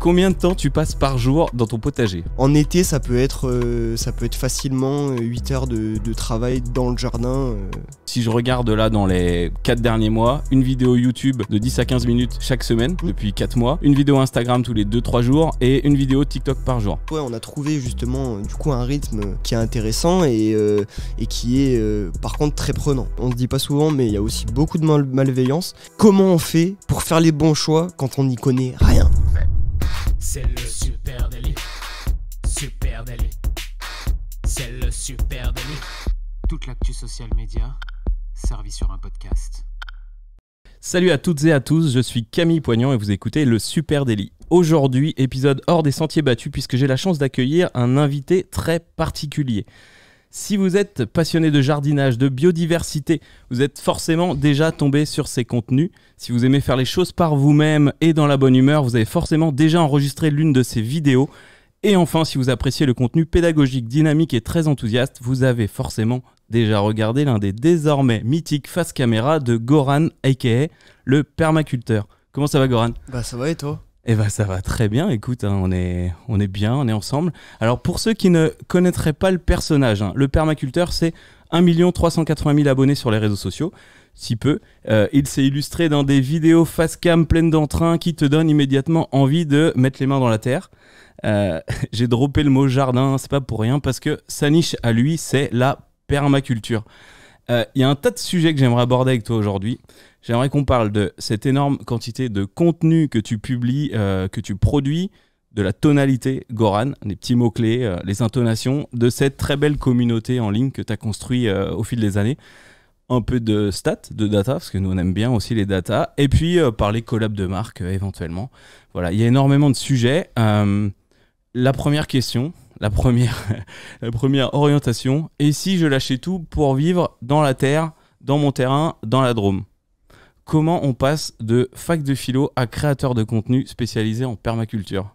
Combien de temps tu passes par jour dans ton potager? En été, ça peut être facilement 8 heures de travail dans le jardin. Si je regarde là dans les 4 derniers mois, une vidéo YouTube de 10 à 15 minutes chaque semaine depuis 4 mois, une vidéo Instagram tous les 2-3 jours et une vidéo TikTok par jour. Ouais, on a trouvé justement du coup un rythme qui est intéressant et qui est par contre très prenant. On se dit pas souvent, mais il y a aussi beaucoup de malveillance. Comment on fait pour faire les bons choix quand on n'y connaît rien? C'est le super délit. Super délit. C'est le super délit. Toute l'actu social média servie sur un podcast. Salut à toutes et à tous, je suis Camille Poignant et vous écoutez le Super Délit. Aujourd'hui, épisode hors des sentiers battus puisque j'ai la chance d'accueillir un invité très particulier. Si vous êtes passionné de jardinage, de biodiversité, vous êtes forcément déjà tombé sur ses contenus. Si vous aimez faire les choses par vous-même et dans la bonne humeur, vous avez forcément déjà enregistré l'une de ses vidéos. Et enfin, si vous appréciez le contenu pédagogique, dynamique et très enthousiaste, vous avez forcément déjà regardé l'un des désormais mythiques face caméra de Goran, aka le permaculteur. Comment ça va, Goran ? Bah ça va et toi ? Eh ben ça va très bien, écoute, on est bien, on est ensemble. Alors pour ceux qui ne connaîtraient pas le personnage, le permaculteur, c'est 1 380 000 abonnés sur les réseaux sociaux, si peu. Il s'est illustré dans des vidéos face cam pleines d'entrain qui te donnent immédiatement envie de mettre les mains dans la terre. J'ai droppé le mot jardin, c'est pas pour rien, parce que sa niche à lui, c'est la permaculture. Il y a un tas de sujets que j'aimerais aborder avec toi aujourd'hui. J'aimerais qu'on parle de cette énorme quantité de contenu que tu publies, que tu produis, de la tonalité, Goran, des petits mots-clés, les intonations, de cette très belle communauté en ligne que tu as construit au fil des années. Un peu de stats, de data, parce que nous on aime bien aussi les data, et puis parler collab de marque éventuellement. Voilà, il y a énormément de sujets. La première question, la première orientation, et si je lâchais tout pour vivre dans la terre, dans mon terrain, dans la Drôme? Comment on passe de fac de philo à créateur de contenu spécialisé en permaculture?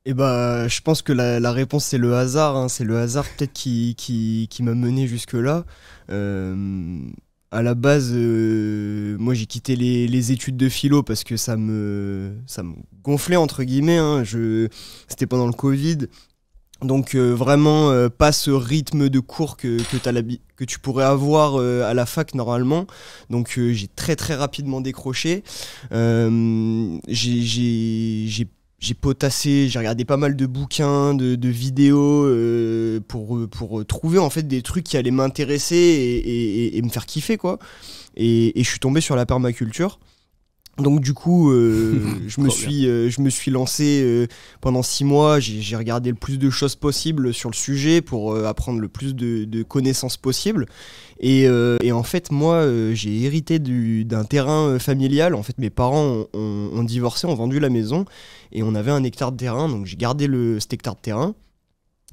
Et bah, je pense que la réponse c'est le hasard, hein. C'est le hasard peut-être qui m'a mené jusque-là. À la base, moi j'ai quitté les études de philo parce que ça me gonflait entre guillemets, hein. C'était pendant le Covid. Donc vraiment pas ce rythme de cours que tu pourrais avoir à la fac normalement. Donc j'ai très rapidement décroché. J'ai potassé, j'ai regardé pas mal de bouquins, de vidéos pour trouver en fait des trucs qui allaient m'intéresser et me faire kiffer quoi. Et je suis tombé sur la permaculture. Donc du coup, je me suis lancé pendant 6 mois, j'ai regardé le plus de choses possibles sur le sujet pour apprendre le plus de connaissances possibles. Et en fait, moi, j'ai hérité d'un terrain familial. En fait, mes parents ont divorcé, ont vendu la maison et on avait 1 hectare de terrain. Donc j'ai gardé cet hectare de terrain.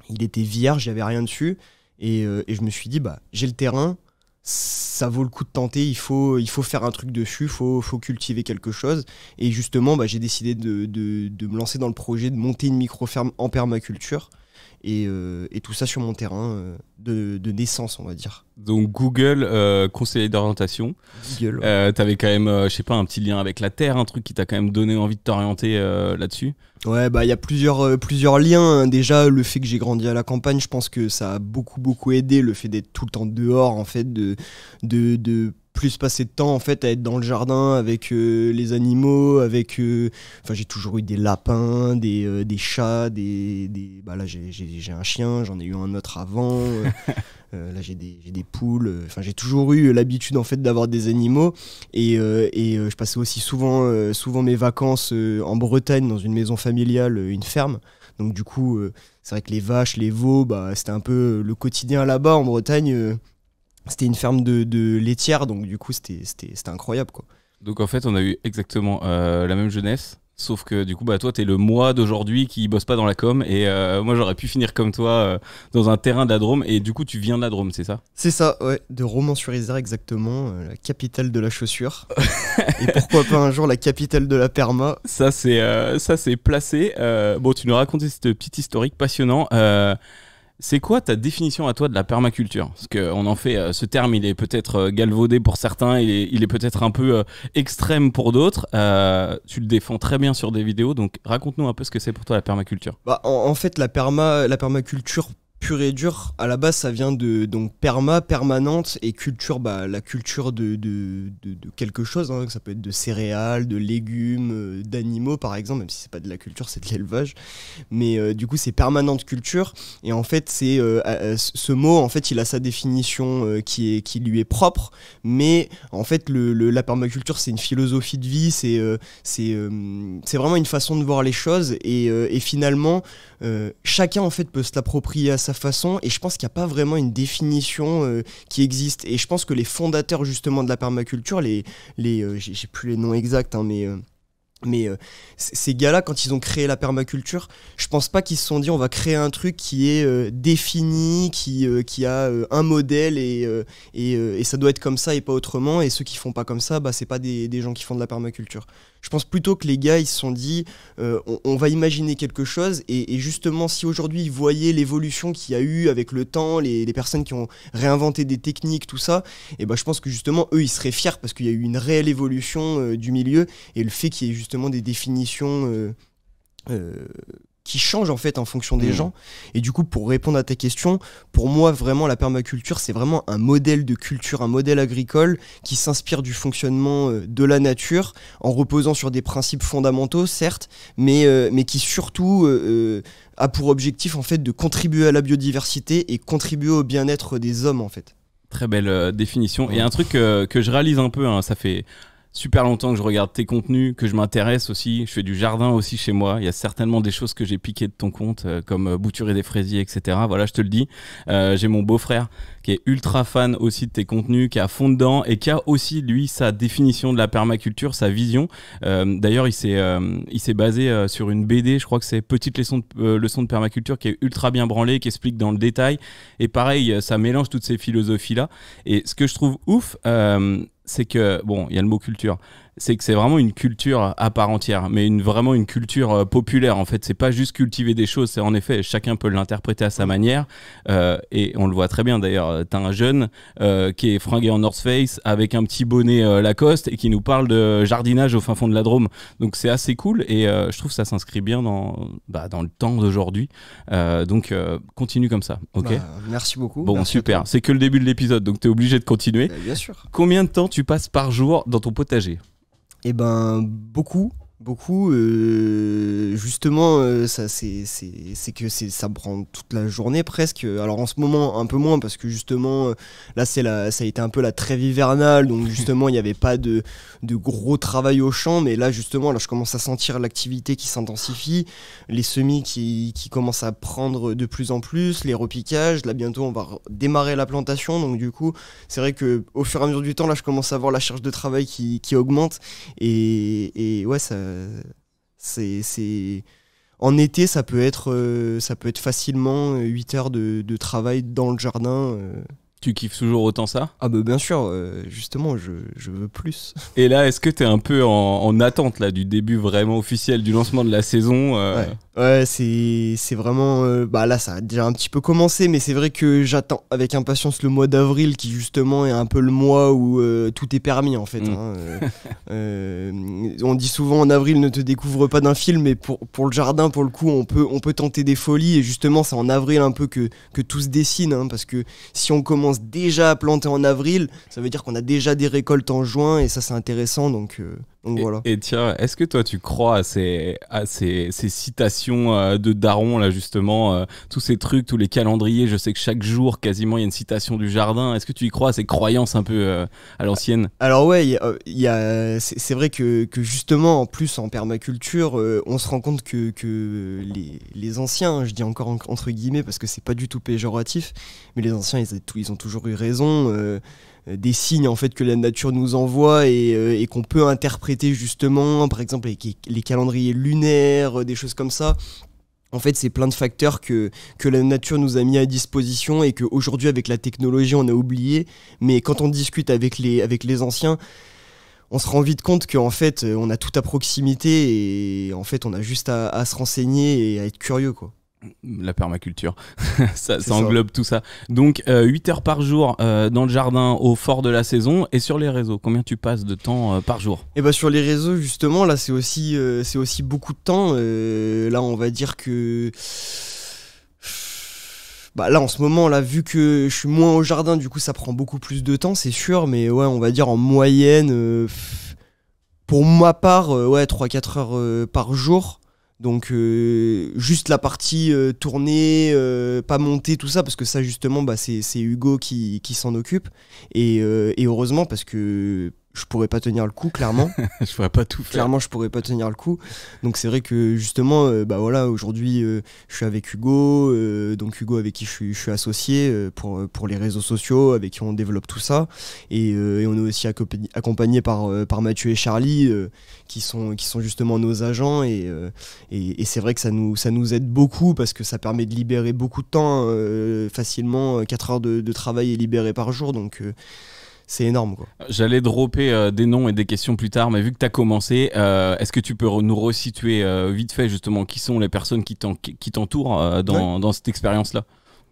Il était vierge, il n'y avait rien dessus. Et je me suis dit, bah, j'ai le terrain. Ça vaut le coup de tenter, il faut faire un truc dessus, il faut cultiver quelque chose. Et justement, bah, j'ai décidé de me lancer dans le projet, de monter une micro-ferme en permaculture. Et tout ça sur mon terrain de naissance, on va dire. Donc Google, conseiller d'orientation. Google. T'avais quand même, je sais pas, un petit lien avec la terre, un truc qui t'a quand même donné envie de t'orienter là-dessus. Ouais, bah il y a plusieurs liens, hein. Déjà, le fait que j'ai grandi à la campagne, je pense que ça a beaucoup aidé, le fait d'être tout le temps dehors, en fait, de plus passer de temps en fait à être dans le jardin avec les animaux, avec j'ai toujours eu des lapins, des chats, bah là j'ai un chien, j'en ai eu un autre avant, là j'ai des poules, j'ai toujours eu l'habitude en fait d'avoir des animaux et je passais aussi souvent mes vacances en Bretagne dans une maison familiale, une ferme. Donc du coup c'est vrai que les vaches, les veaux, bah c'était un peu le quotidien là-bas en Bretagne. C'était une ferme de laitière, donc du coup c'était incroyable quoi. Donc en fait on a eu exactement la même jeunesse, sauf que du coup bah toi t'es le moi d'aujourd'hui qui bosse pas dans la com et moi j'aurais pu finir comme toi dans un terrain de la Drôme, et du coup tu viens de la Drôme, c'est ça? C'est ça, ouais, de Romans-sur-Isère exactement, la capitale de la chaussure. Et pourquoi pas un jour la capitale de la perma. Ça c'est placé. Bon, tu nous as raconté cette petite historique passionnant. C'est quoi ta définition à toi de la permaculture? Parce qu'on en fait, ce terme, il est peut-être galvaudé pour certains, il est peut-être un peu extrême pour d'autres. Tu le défends très bien sur des vidéos, donc raconte-nous un peu ce que c'est pour toi la permaculture. Bah, en fait, la permaculture pure et dure, à la base, ça vient de donc permanente, et culture, bah, la culture de quelque chose, hein, ça peut être de céréales, de légumes, d'animaux par exemple, même si c'est pas de la culture, c'est de l'élevage. Mais du coup, c'est permanente culture, et en fait, ce mot, en fait, il a sa définition qui lui est propre, mais en fait, la permaculture, c'est une philosophie de vie, c'est vraiment une façon de voir les choses, et finalement, chacun en fait peut se l'approprier à sa façon, et je pense qu'il n'y a pas vraiment une définition qui existe, et je pense que les fondateurs justement de la permaculture, j'ai plus les noms exacts, hein, mais ces gars-là, quand ils ont créé la permaculture, je pense pas qu'ils se sont dit on va créer un truc qui est défini, qui a un modèle, et ça doit être comme ça et pas autrement, et ceux qui font pas comme ça, bah, c'est pas des gens qui font de la permaculture. Je pense plutôt que les gars, ils se sont dit on va imaginer quelque chose, et justement, si aujourd'hui ils voyaient l'évolution qu'il y a eu avec le temps, les personnes qui ont réinventé des techniques, tout ça, et bah, je pense que justement, eux, ils seraient fiers parce qu'il y a eu une réelle évolution du milieu, et le fait qu'il y ait justement des définitions qui changent en fait en fonction des gens. Et du coup, pour répondre à ta question, pour moi, vraiment, la permaculture, c'est vraiment un modèle de culture, un modèle agricole qui s'inspire du fonctionnement de la nature, en reposant sur des principes fondamentaux, certes, mais qui surtout a pour objectif en fait de contribuer à la biodiversité et contribuer au bien-être des hommes en fait. Très belle définition. Et un truc que je réalise un peu, hein, ça fait super longtemps que je regarde tes contenus, que je m'intéresse aussi. Je fais du jardin aussi chez moi. Il y a certainement des choses que j'ai piquées de ton compte, comme bouturer des fraisiers, etc. Voilà, je te le dis. J'ai mon beau-frère qui est ultra fan aussi de tes contenus, qui est à fond dedans, et qui a aussi, lui, sa définition de la permaculture, sa vision. D'ailleurs, il s'est basé sur une BD, je crois que c'est Petite leçon de permaculture, qui est ultra bien branlée, qui explique dans le détail. Et pareil, ça mélange toutes ces philosophies-là. Et ce que je trouve ouf, c'est que, bon, il y a le mot culture, c'est que c'est vraiment une culture à part entière, mais vraiment une culture populaire en fait. C'est pas juste cultiver des choses, c'est en effet, chacun peut l'interpréter à sa manière, et on le voit très bien d'ailleurs. T'as un jeune qui est fringué en North Face avec un petit bonnet Lacoste et qui nous parle de jardinage au fin fond de la Drôme, donc c'est assez cool, et je trouve que ça s'inscrit bien dans le temps d'aujourd'hui, donc continue comme ça, ok? Merci beaucoup. Bon, merci, super, c'est que le début de l'épisode, donc t'es obligé de continuer. Bien sûr. Combien de temps tu passes par jour dans ton potager? Eh ben, beaucoup. Justement, ça ça prend toute la journée presque. Alors en ce moment un peu moins, parce que justement là ça a été un peu la trêve hivernale, donc justement il n'y avait pas de gros travail au champ, mais là justement là je commence à sentir l'activité qui s'intensifie, les semis qui commencent à prendre de plus en plus, les repiquages. Là bientôt on va démarrer la plantation, donc du coup c'est vrai que au fur et à mesure du temps là je commence à voir la charge de travail qui augmente, et ouais, ça c'est en été ça peut être facilement 8 heures de travail dans le jardin. Tu kiffes toujours autant ça? Ah bah bien sûr, justement je veux plus. Et là, est-ce que t'es un peu en attente là du début vraiment officiel du lancement de la saison? Ouais, c'est vraiment bah là ça a déjà un petit peu commencé, mais c'est vrai que j'attends avec impatience le mois d'avril, qui justement est un peu le mois où tout est permis en fait. On dit souvent en avril ne te découvre pas d'un film, mais pour le jardin, pour le coup, on peut tenter des folies, et justement c'est en avril un peu que tout se dessine, hein, parce que si on commence déjà à planter en avril, ça veut dire qu'on a déjà des récoltes en juin, et ça c'est intéressant, donc voilà. Et tiens, est-ce que toi tu crois à ces citations de Daron là, justement, tous ces trucs, tous les calendriers? Je sais que chaque jour quasiment il y a une citation du jardin. Est-ce que tu y crois à ces croyances un peu à l'ancienne? Alors ouais, c'est vrai que justement en plus en permaculture, on se rend compte que les anciens, je dis encore entre guillemets parce que c'est pas du tout péjoratif, mais les anciens ils ont toujours eu raison. Des signes en fait que la nature nous envoie, et qu'on peut interpréter justement, par exemple avec les calendriers lunaires, des choses comme ça. En fait, c'est plein de facteurs que la nature nous a mis à disposition, et qu'aujourd'hui avec la technologie on a oublié. Mais quand on discute avec les anciens, on se rend vite compte qu'en fait on a tout à proximité, et en fait on a juste à se renseigner et à être curieux, quoi. La permaculture, ça C'est englobe tout ça. Donc 8 heures par jour dans le jardin au fort de la saison et sur les réseaux. Combien tu passes de temps par jour? Et bah sur les réseaux justement là c'est aussi beaucoup de temps. Là on va dire que bah là en ce moment là vu que je suis moins au jardin du coup ça prend beaucoup plus de temps c'est sûr, mais ouais on va dire en moyenne pour ma part ouais 3-4 heures par jour. Donc juste la partie tournée, pas monter, tout ça, parce que ça justement bah, c'est Hugo qui s'en occupe. Et heureusement parce que je pourrais pas tenir le coup, clairement. Je pourrais pas tout faire. Clairement, je pourrais pas tenir le coup. Donc c'est vrai que justement, bah voilà, aujourd'hui, je suis avec Hugo, donc Hugo avec qui je suis associé pour les réseaux sociaux, avec qui on développe tout ça. Et on est aussi accompagné par Mathieu et Charlie, qui sont justement nos agents. Et c'est vrai que ça nous aide beaucoup parce que ça permet de libérer beaucoup de temps facilement. 4 heures de travail est libéré par jour, donc c'est énorme quoi. J'allais dropper des noms et des questions plus tard, mais vu que tu as commencé, est-ce que tu peux nous resituer vite fait justement qui sont les personnes qui t'entourent dans cette expérience-là?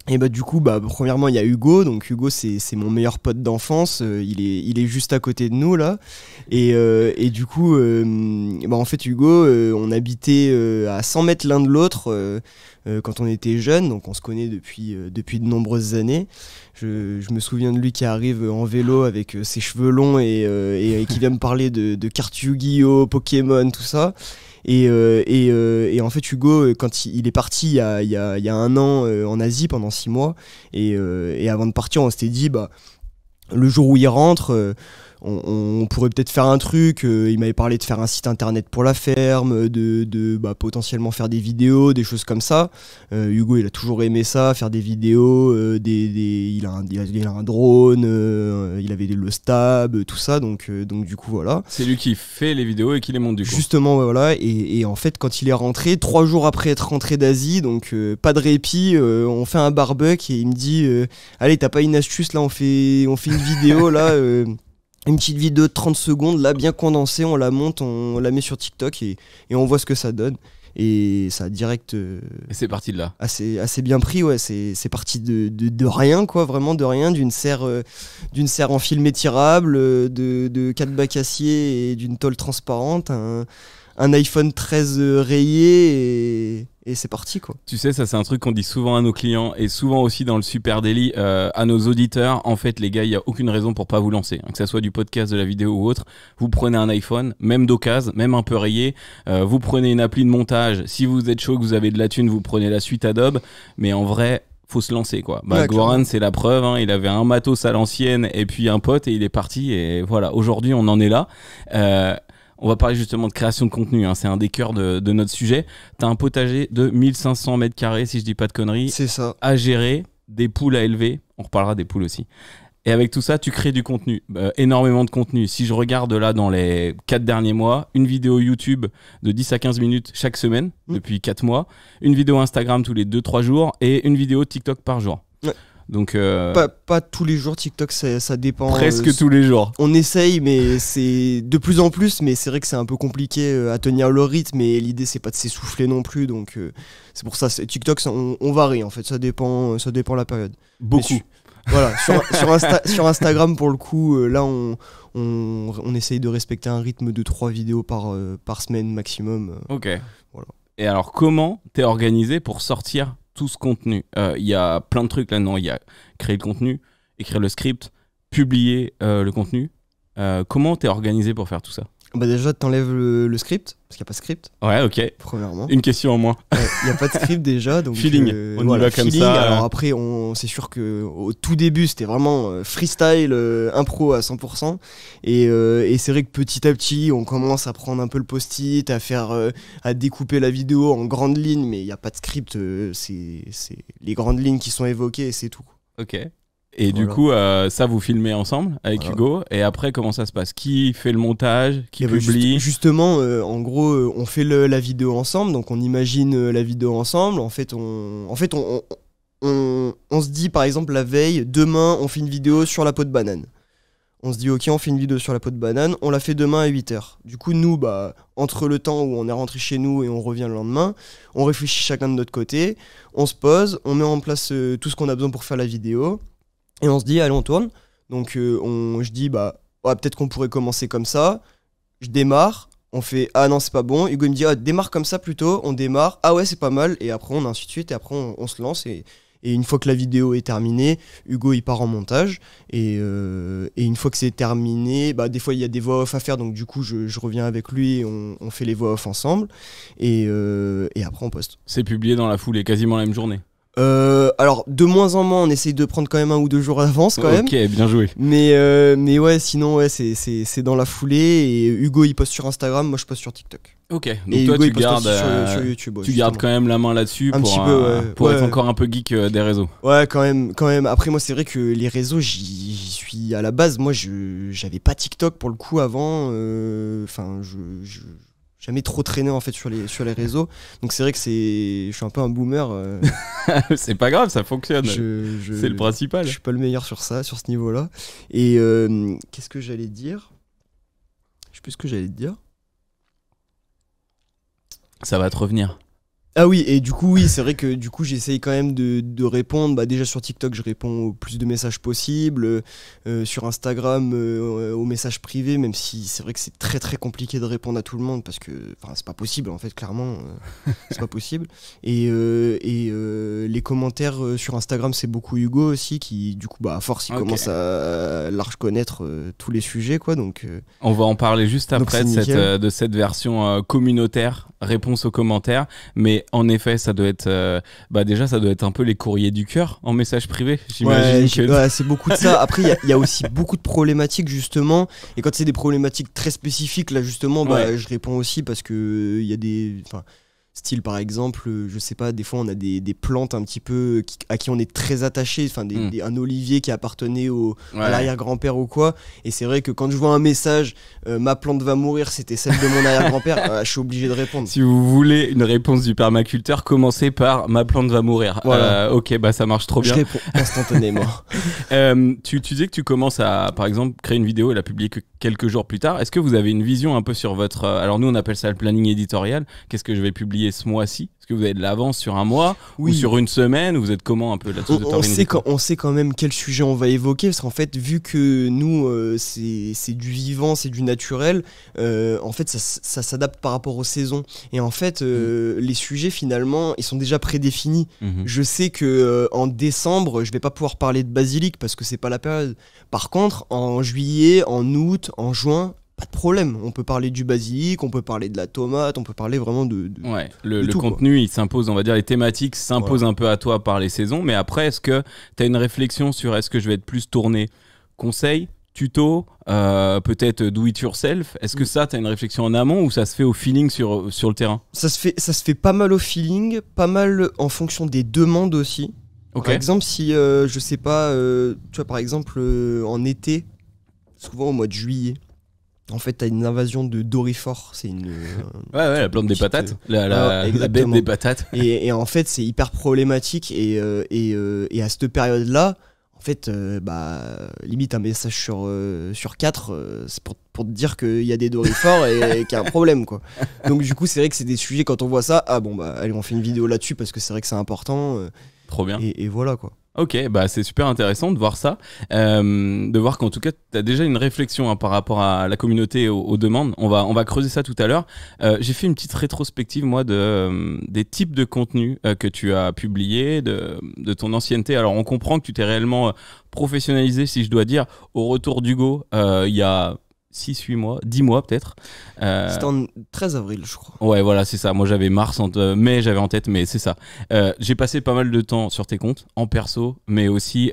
Et bah du coup bah premièrement il y a Hugo, donc Hugo c'est mon meilleur pote d'enfance, il est juste à côté de nous là, et du coup bah en fait Hugo on habitait à 100 mètres l'un de l'autre quand on était jeunes, donc on se connaît depuis de nombreuses années. Je me souviens de lui qui arrive en vélo avec ses cheveux longs et qui vient me parler de cartes Yu-Gi-Oh, Pokémon, tout ça. Et en fait Hugo quand il est parti il y a un an en Asie pendant 6 mois et avant de partir on s'était dit bah le jour où il rentre on pourrait peut-être faire un truc, il m'avait parlé de faire un site internet pour la ferme, de bah, potentiellement faire des vidéos, des choses comme ça. Hugo il a toujours aimé ça, faire des vidéos, il a un drone, il avait le stab, tout ça, donc du coup voilà. C'est lui qui fait les vidéos et qui les monte du coup. Justement voilà, et en fait quand il est rentré, 3 jours après être rentré d'Asie, donc pas de répit, on fait un barbecue et il me dit allez t'as pas une astuce là, on fait une vidéo là une petite vidéo de 30 secondes, là, bien condensée, on la monte, on la met sur TikTok et on voit ce que ça donne. Et ça a direct... et c'est parti de là. Assez bien pris, ouais. C'est parti de rien, quoi, vraiment de rien, d'une serre en film étirable, de 4 bacs acier et d'une tôle transparente, un iPhone 13 rayé et c'est parti quoi. Tu sais, ça c'est un truc qu'on dit souvent à nos clients et souvent aussi dans le Super Daily à nos auditeurs. En fait les gars, il n'y a aucune raison pour pas vous lancer, que ça soit du podcast, de la vidéo ou autre. Vous prenez un iPhone, même d'occasion, même un peu rayé, vous prenez une appli de montage, si vous êtes chaud, que vous avez de la thune, vous prenez la suite Adobe, mais en vrai faut se lancer quoi. Bah, Goran c'est la preuve, il avait un matos à l'ancienne et puis un pote et il est parti et voilà, aujourd'hui on en est là. On va parler justement de création de contenu, c'est un des cœurs de notre sujet. T'as un potager de 1500 mètres carrés, si je dis pas de conneries. C'est ça. À gérer, des poules à élever, on reparlera des poules aussi. Et avec tout ça, tu crées du contenu, énormément de contenu. Si je regarde là dans les 4 derniers mois, une vidéo YouTube de 10 à 15 minutes chaque semaine, depuis 4 mois, une vidéo Instagram tous les 2-3 jours et une vidéo TikTok par jour. Ouais. Donc pas tous les jours TikTok, ça dépend. Presque tous les jours. On essaye, mais c'est de plus en plus. Mais c'est vrai que c'est un peu compliqué à tenir le rythme. Et l'idée c'est pas de s'essouffler non plus. Donc c'est pour ça TikTok, on varie en fait. Ça dépend la période. Beaucoup. Voilà, sur Instagram pour le coup, là on essaye de respecter un rythme de 3 vidéos par semaine maximum. Ok. Voilà. Et alors comment t'es organisé pour sortir tout ce contenu? Il y a plein de trucs là-dedans. Il y a créer le contenu, écrire le script, publier le contenu. Comment t'es organisé pour faire tout ça? Bah déjà t'enlèves le script parce qu'il n'y a pas de script. Ouais, ok. Premièrement. Une question en moins. Il n'y a pas de script déjà, donc feeling. On y va comme feeling. ça. Alors après, c'est sûr que au tout début c'était vraiment freestyle, impro à 100%. Et c'est vrai que petit à petit, on commence à prendre un peu le post-it, à découper la vidéo en grandes lignes, mais il n'y a pas de script. C'est les grandes lignes qui sont évoquées et c'est tout. Ok. Et voilà. Du coup, ça vous filmez ensemble avec Hugo. Et après, comment ça se passe? Qui fait le montage? Qui publie? Justement, en gros, on fait la vidéo ensemble. Donc, on imagine la vidéo ensemble. En fait, on se dit, par exemple, la veille, demain, on fait une vidéo sur la peau de banane. On se dit ok, on fait une vidéo sur la peau de banane, on la fait demain à 8h. Du coup nous, entre le temps où on est rentré chez nous et on revient le lendemain, on réfléchit chacun de notre côté, on se pose, on met en place tout ce qu'on a besoin pour faire la vidéo et on se dit allez on tourne. Donc je dis peut-être qu'on pourrait commencer comme ça. Je démarre, on fait ah non c'est pas bon. Hugo il me dit démarre comme ça plutôt, on démarre, ah ouais c'est pas mal et après on ainsi de suite et après on se lance et une fois que la vidéo est terminée, Hugo il part en montage et une fois que c'est terminé, des fois il y a des voix off à faire donc du coup je reviens avec lui et on fait les voix off ensemble et après on poste. C'est publié dans la foulée, quasiment la même journée. Alors de moins en moins on essaye de prendre quand même 1 ou 2 jours d'avance quand même. Ok, bien joué. Mais ouais sinon ouais c'est dans la foulée et Hugo il poste sur Instagram, moi je poste sur TikTok. Ok, donc et toi Hugo, tu il poste gardes, aussi sur YouTube, tu gardes quand même la main là-dessus un pour, petit peu, pour être ouais. encore un peu geek des réseaux. Ouais quand même. Après moi c'est vrai que les réseaux j'y suis à la base, moi j'avais pas TikTok pour le coup avant, enfin je jamais trop traîné en fait sur les réseaux, donc c'est vrai que je suis un peu un boomer. C'est pas grave, ça fonctionne. C'est le principal. Je suis pas le meilleur sur ce niveau-là. Et qu'est-ce que j'allais dire ? Je sais plus ce que j'allais te dire. Ça va te revenir. Ah oui, et du coup, oui, c'est vrai que du coup, j'essaye quand même de répondre. Déjà sur TikTok, je réponds au plus de messages possible. Sur Instagram, aux messages privés, même si c'est vrai que c'est très très compliqué de répondre à tout le monde parce que c'est pas possible en fait, clairement. C'est pas possible. Et les commentaires sur Instagram, c'est beaucoup Hugo aussi qui, du coup, à force, il commence à large connaître tous les sujets, quoi. Donc, on va en parler juste après de cette version communautaire, réponse aux commentaires. Mais en effet, ça doit être déjà ça doit être un peu les courriers du cœur en message privé, j'imagine. Ouais, c'est beaucoup de ça. Après il y a aussi beaucoup de problématiques justement, et quand c'est des problématiques très spécifiques là justement, je réponds aussi parce que il y a des style par exemple, je sais pas, des fois on a des plantes un petit peu à qui on est très attaché, un olivier qui appartenait à l'arrière-grand-père ou quoi, et c'est vrai que quand je vois un message ma plante va mourir, c'était celle de mon arrière-grand-père, je suis obligé de répondre. Si vous voulez une réponse du permaculteur, commencez par ma plante va mourir. Voilà. Ok, ça marche trop bien. Je réponds instantanément. Tu disais que tu commences à, par exemple, créer une vidéo et la publier que quelques jours plus tard. Est-ce que vous avez une vision un peu sur votre... alors nous on appelle ça le planning éditorial. Qu'est-ce que je vais publier ce mois-ci ? Est-ce que vous avez de l'avance sur un mois ou sur une semaine? Vous êtes comment un peu là-dessus? On sait quand même quel sujet on va évoquer, parce qu'en fait, vu que nous, c'est du vivant, c'est du naturel, en fait, ça s'adapte par rapport aux saisons. Et en fait, les sujets, finalement, ils sont déjà prédéfinis. Je sais que en décembre, je vais pas pouvoir parler de basilic parce que c'est pas la période. Par contre, en juillet, en août, en juin, pas de problème, on peut parler du basilic, on peut parler de la tomate, on peut parler vraiment de le tout, contenu, il s'impose, on va dire, les thématiques s'imposent un peu à toi par les saisons, mais après, est-ce que tu as une réflexion sur est-ce que je vais être plus tourné conseil, tuto, peut-être do it yourself? Est-ce que ça, tu as une réflexion en amont ou ça se fait au feeling sur le terrain? Ça se fait pas mal au feeling, pas mal en fonction des demandes aussi. Okay. Par exemple, si, je sais pas, tu vois, par exemple, en été, souvent au mois de juillet, en fait, t'as une invasion de dorifort. C'est la plante des patates, la bête des patates. Et en fait, c'est hyper problématique. Et à cette période-là, en fait, limite un message sur 4, c'est pour te dire qu'il y a des dorifores et qu'il y a un problème, quoi. Donc du coup, c'est vrai que c'est des sujets, quand on voit ça, allez, on fait une vidéo là-dessus parce que c'est vrai que c'est important. Trop bien. Et voilà, quoi. Ok, c'est super intéressant de voir ça, de voir qu'en tout cas tu as déjà une réflexion par rapport à la communauté et aux demandes. On va creuser ça tout à l'heure. J'ai fait une petite rétrospective moi des types de contenus que tu as publiés, de ton ancienneté. Alors on comprend que tu t'es réellement professionnalisé, si je dois dire, au retour d'Hugo il y a 6-8 mois, 10 mois peut-être. C'était en 13 avril, je crois. Ouais, voilà, c'est ça. Moi, j'avais mai, j'avais en tête, mais c'est ça. J'ai passé pas mal de temps sur tes comptes, en perso, mais aussi,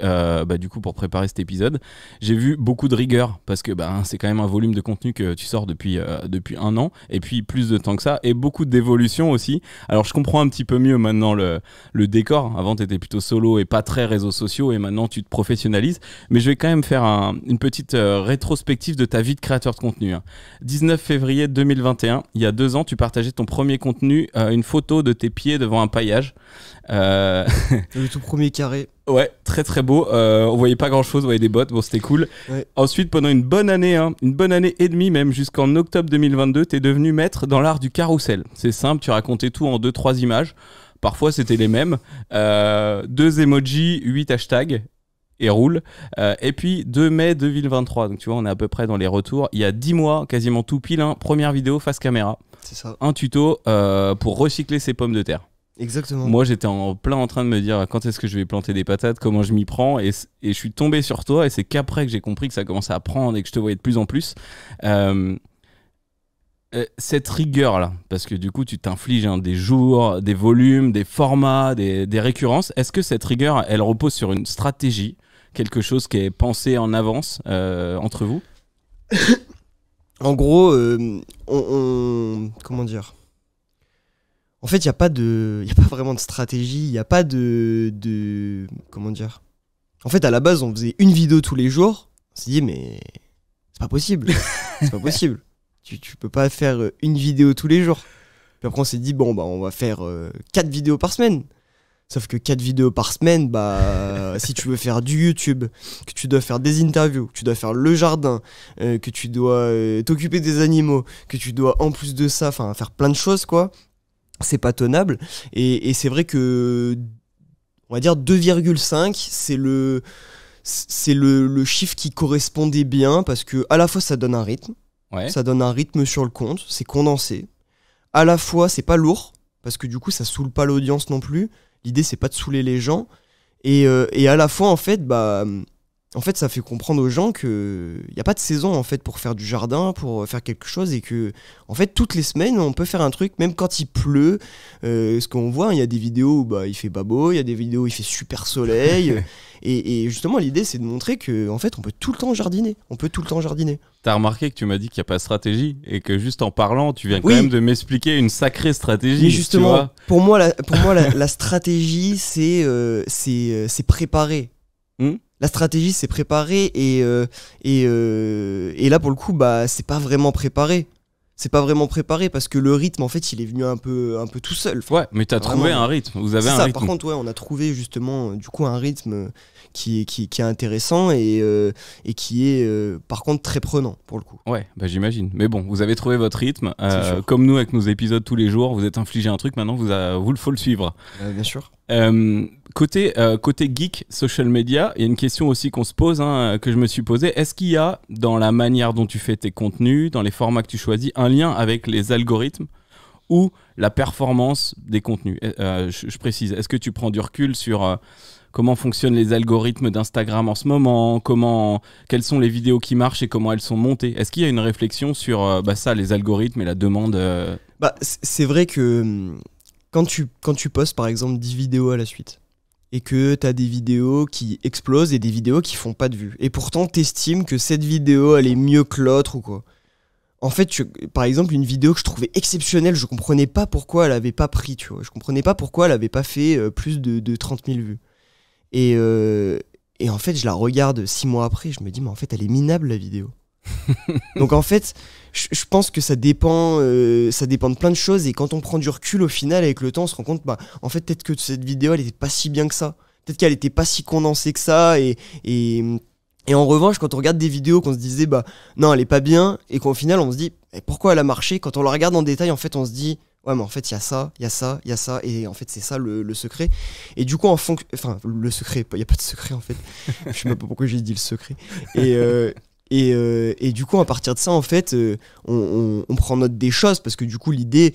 du coup, pour préparer cet épisode. J'ai vu beaucoup de rigueur, parce que c'est quand même un volume de contenu que tu sors depuis 1 an, et puis plus de temps que ça, et beaucoup d'évolution aussi. Alors, je comprends un petit peu mieux maintenant le décor. Avant, tu étais plutôt solo et pas très réseaux sociaux, et maintenant, tu te professionnalises. Mais je vais quand même faire une petite rétrospective de ta vie de créateur créateur de contenu. 19 février 2021, il y a 2 ans, tu partageais ton premier contenu, une photo de tes pieds devant un paillage. Le tout premier carré. Ouais, très très beau. On voyait pas grand chose, on voyait des bottes, bon c'était cool. Ouais. Ensuite, pendant une bonne année et demie même, jusqu'en octobre 2022, t'es devenu maître dans l'art du carrousel. C'est simple, tu racontais tout en 2-3 images. Parfois c'était les mêmes. 2 emojis, 8 hashtags. Et roule. Et puis 2 mai 2023, donc tu vois, on est à peu près dans les retours. Il y a 10 mois, quasiment tout pile, première vidéo face caméra. C'est ça. Un tuto pour recycler ses pommes de terre. Exactement. Moi, j'étais en train de me dire quand est-ce que je vais planter des patates, comment je m'y prends. Et je suis tombé sur toi. Et c'est qu'après que j'ai compris que ça commençait à prendre et que je te voyais de plus en plus. Cette rigueur-là, parce que du coup, tu t'infliges des jours, des volumes, des formats, des récurrences. Est-ce que cette rigueur, elle repose sur une stratégie ? Quelque chose qui est pensé en avance entre vous? En gros, comment dire? En fait, il n'y a pas vraiment de stratégie, il n'y a pas de... Comment dire? En fait, à la base, on faisait une vidéo tous les jours. On s'est dit, mais c'est pas possible. C'est pas possible. Tu peux pas faire une vidéo tous les jours. Puis après, on s'est dit, bon, bah, on va faire 4 vidéos par semaine. Sauf que 4 vidéos par semaine, bah, si tu veux faire du YouTube, que tu dois faire des interviews, que tu dois faire le jardin, que tu dois t'occuper des animaux, que tu dois en plus de ça faire plein de choses, quoi, c'est pas tenable. Et c'est vrai que, on va dire 2,5, c'est le chiffre qui correspondait bien parce que à la fois ça donne un rythme, ça donne un rythme sur le compte, c'est condensé. À la fois c'est pas lourd parce que du coup ça saoule pas l'audience non plus. L'idée, c'est pas de saouler les gens. Et à la fois, en fait, ça fait comprendre aux gens qu'il n'y a pas de saison, en fait, pour faire du jardin, pour faire quelque chose. Et que, en fait, toutes les semaines, on peut faire un truc, même quand il pleut. Ce qu'on voit, il y a des vidéos où il fait pas beau, il y a des vidéos où il fait super soleil. et justement, l'idée, c'est de montrer qu'en fait, on peut tout le temps jardiner. T'as remarqué que tu m'as dit qu'il n'y a pas de stratégie et que juste en parlant, tu viens quand même de m'expliquer une sacrée stratégie. Mais justement, pour moi, la stratégie, c'est préparer. La stratégie, c'est préparer et là, pour le coup, c'est pas vraiment préparé. C'est pas vraiment préparé parce que le rythme, en fait, il est venu un peu tout seul. Ouais, mais t'as trouvé un rythme. Vous avez un rythme. Par contre, ouais, on a trouvé justement, du coup, un rythme qui est intéressant et qui est, par contre, très prenant pour le coup. Ouais, j'imagine. Mais bon, vous avez trouvé votre rythme. Comme nous, avec nos épisodes tous les jours, vous êtes infligé un truc. Maintenant, faut le suivre. Bien sûr. Côté geek, social media, il y a une question aussi qu'on se pose, que je me suis posée. Est-ce qu'il y a, dans la manière dont tu fais tes contenus, dans les formats que tu choisis, un lien avec les algorithmes ou la performance des contenus? Je précise, est-ce que tu prends du recul sur comment fonctionnent les algorithmes d'Instagram en ce moment, quelles sont les vidéos qui marchent et comment elles sont montées? Est-ce qu'il y a une réflexion sur ça, les algorithmes et la demande C'est vrai que quand tu postes par exemple 10 vidéos à la suite et que t'as des vidéos qui explosent et des vidéos qui font pas de vues, et pourtant t'estimes que cette vidéo elle est mieux que l'autre ou quoi. En fait, par exemple, une vidéo que je trouvais exceptionnelle, je comprenais pas pourquoi elle avait pas pris, tu vois. Je comprenais pas pourquoi elle avait pas fait plus de 30 000 vues. Et en fait, je la regarde 6 mois après, je me dis, mais en fait, elle est minable la vidéo. Donc en fait, je pense que ça dépend de plein de choses, et quand on prend du recul au final avec le temps, on se rend compte en fait peut-être que cette vidéo elle était pas si bien que ça, peut-être qu'elle était pas si condensée que ça, et en revanche quand on regarde des vidéos qu'on se disait non elle est pas bien, et qu'au final on se dit pourquoi elle a marché, quand on la regarde en détail en fait on se dit ouais mais en fait il y a ça, et en fait c'est ça le secret. Et du coup le secret, il y a pas de secret en fait. Je sais même pas pourquoi j'ai dit le secret. Et du coup, à partir de ça, en fait, on prend note des choses parce que du coup, l'idée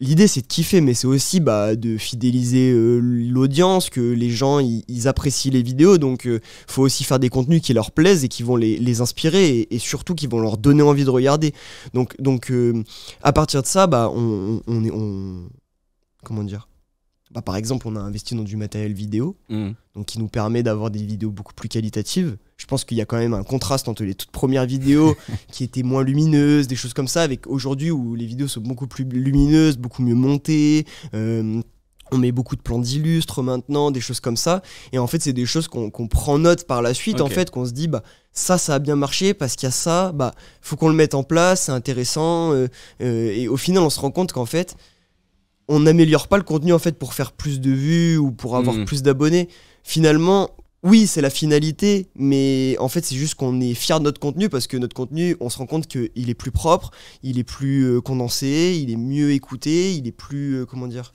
c'est de kiffer, mais c'est aussi de fidéliser l'audience, que les gens ils apprécient les vidéos. Donc, faut aussi faire des contenus qui leur plaisent et qui vont les inspirer, et surtout qui vont leur donner envie de regarder. Donc, à partir de ça, comment dire ? Par exemple, on a investi dans du matériel vidéo, donc qui nous permet d'avoir des vidéos beaucoup plus qualitatives. Je pense qu'il y a quand même un contraste entre les toutes premières vidéos qui étaient moins lumineuses, des choses comme ça, avec aujourd'hui où les vidéos sont beaucoup plus lumineuses, beaucoup mieux montées. On met beaucoup de plans d'illustres maintenant, des choses comme ça. Et en fait, c'est des choses qu'on prend note par la suite, en fait, qu'on se dit, ça a bien marché parce qu'il y a ça, bah faut qu'on le mette en place, c'est intéressant, et au final on se rend compte qu'en fait on n'améliore pas le contenu en fait pour faire plus de vues ou pour avoir plus d'abonnés. Finalement, oui, c'est la finalité, mais en fait c'est juste qu'on est fier de notre contenu parce que notre contenu, on se rend compte qu'il est plus propre, il est plus condensé, il est mieux écouté, il est plus comment dire,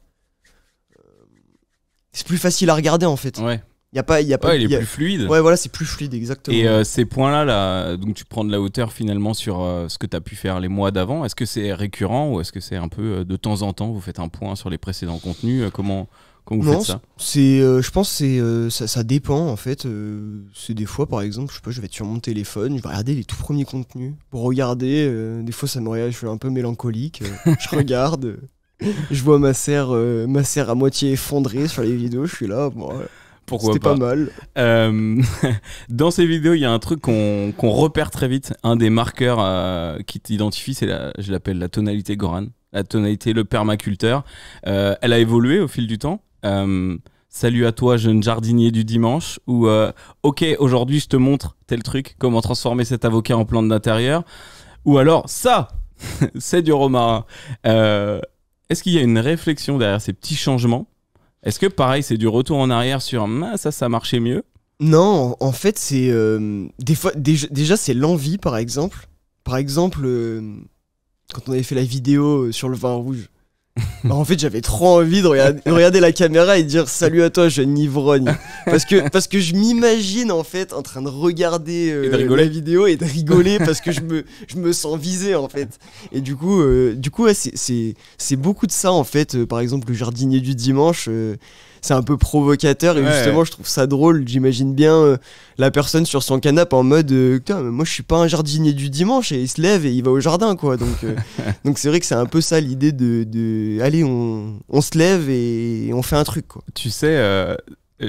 c'est plus facile à regarder en fait. Ouais. Il est plus fluide. Ouais, voilà, c'est plus fluide, exactement. Et ces points-là, donc tu prends de la hauteur finalement sur ce que tu as pu faire les mois d'avant. Est-ce que c'est récurrent ou est-ce que c'est un peu de temps en temps, vous faites un point sur les précédents contenus comment vous faites ça? Je pense que ça dépend en fait. C'est des fois, par exemple, je sais pas, je vais être sur mon téléphone, je vais regarder les tout premiers contenus pour regarder. Des fois, je suis un peu mélancolique. Je regarde, je vois ma sœur à moitié effondrée sur les vidéos. Je suis là, bon. Pourquoi C'était pas mal. Dans ces vidéos, il y a un truc qu'on repère très vite. Un des marqueurs qui t'identifie, je l'appelle la tonalité Goran. La tonalité, le permaculteur. Elle a évolué au fil du temps. Salut à toi, jeune jardinier du dimanche. Ou ok, aujourd'hui, je te montre tel truc, comment transformer cet avocat en plante d'intérieur. Ou alors, ça, c'est du romarin. Est-ce qu'il y a une réflexion derrière ces petits changements? Est-ce que pareil, c'est du retour en arrière sur ça marchait mieux? Non, en fait, c'est des fois déjà c'est l'envie par exemple. Par exemple, quand on avait fait la vidéo sur le vin rouge, bah, en fait, j'avais trop envie de regarder la caméra et dire salut à toi, jeune ivrogne. Parce que je m'imagine en fait en train de regarder la vidéo et de rigoler parce que je me sens visé en fait. Et du coup ouais, c'est beaucoup de ça en fait. Par exemple, le jardinier du dimanche, c'est un peu provocateur et justement je trouve ça drôle. J'imagine bien la personne sur son canapé en mode putain, moi je suis pas un jardinier du dimanche, et il se lève et il va au jardin quoi. Donc c'est vrai que c'est un peu ça l'idée de allez, on se lève et on fait un truc quoi. Tu sais,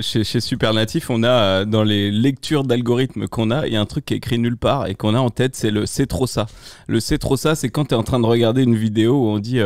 chez Supernatif, on a dans les lectures d'algorithmes qu'on a, il y a un truc qui est écrit nulle part et qu'on a en tête, c'est le c'est trop ça. Le c'est trop ça, c'est quand tu es en train de regarder une vidéo où on dit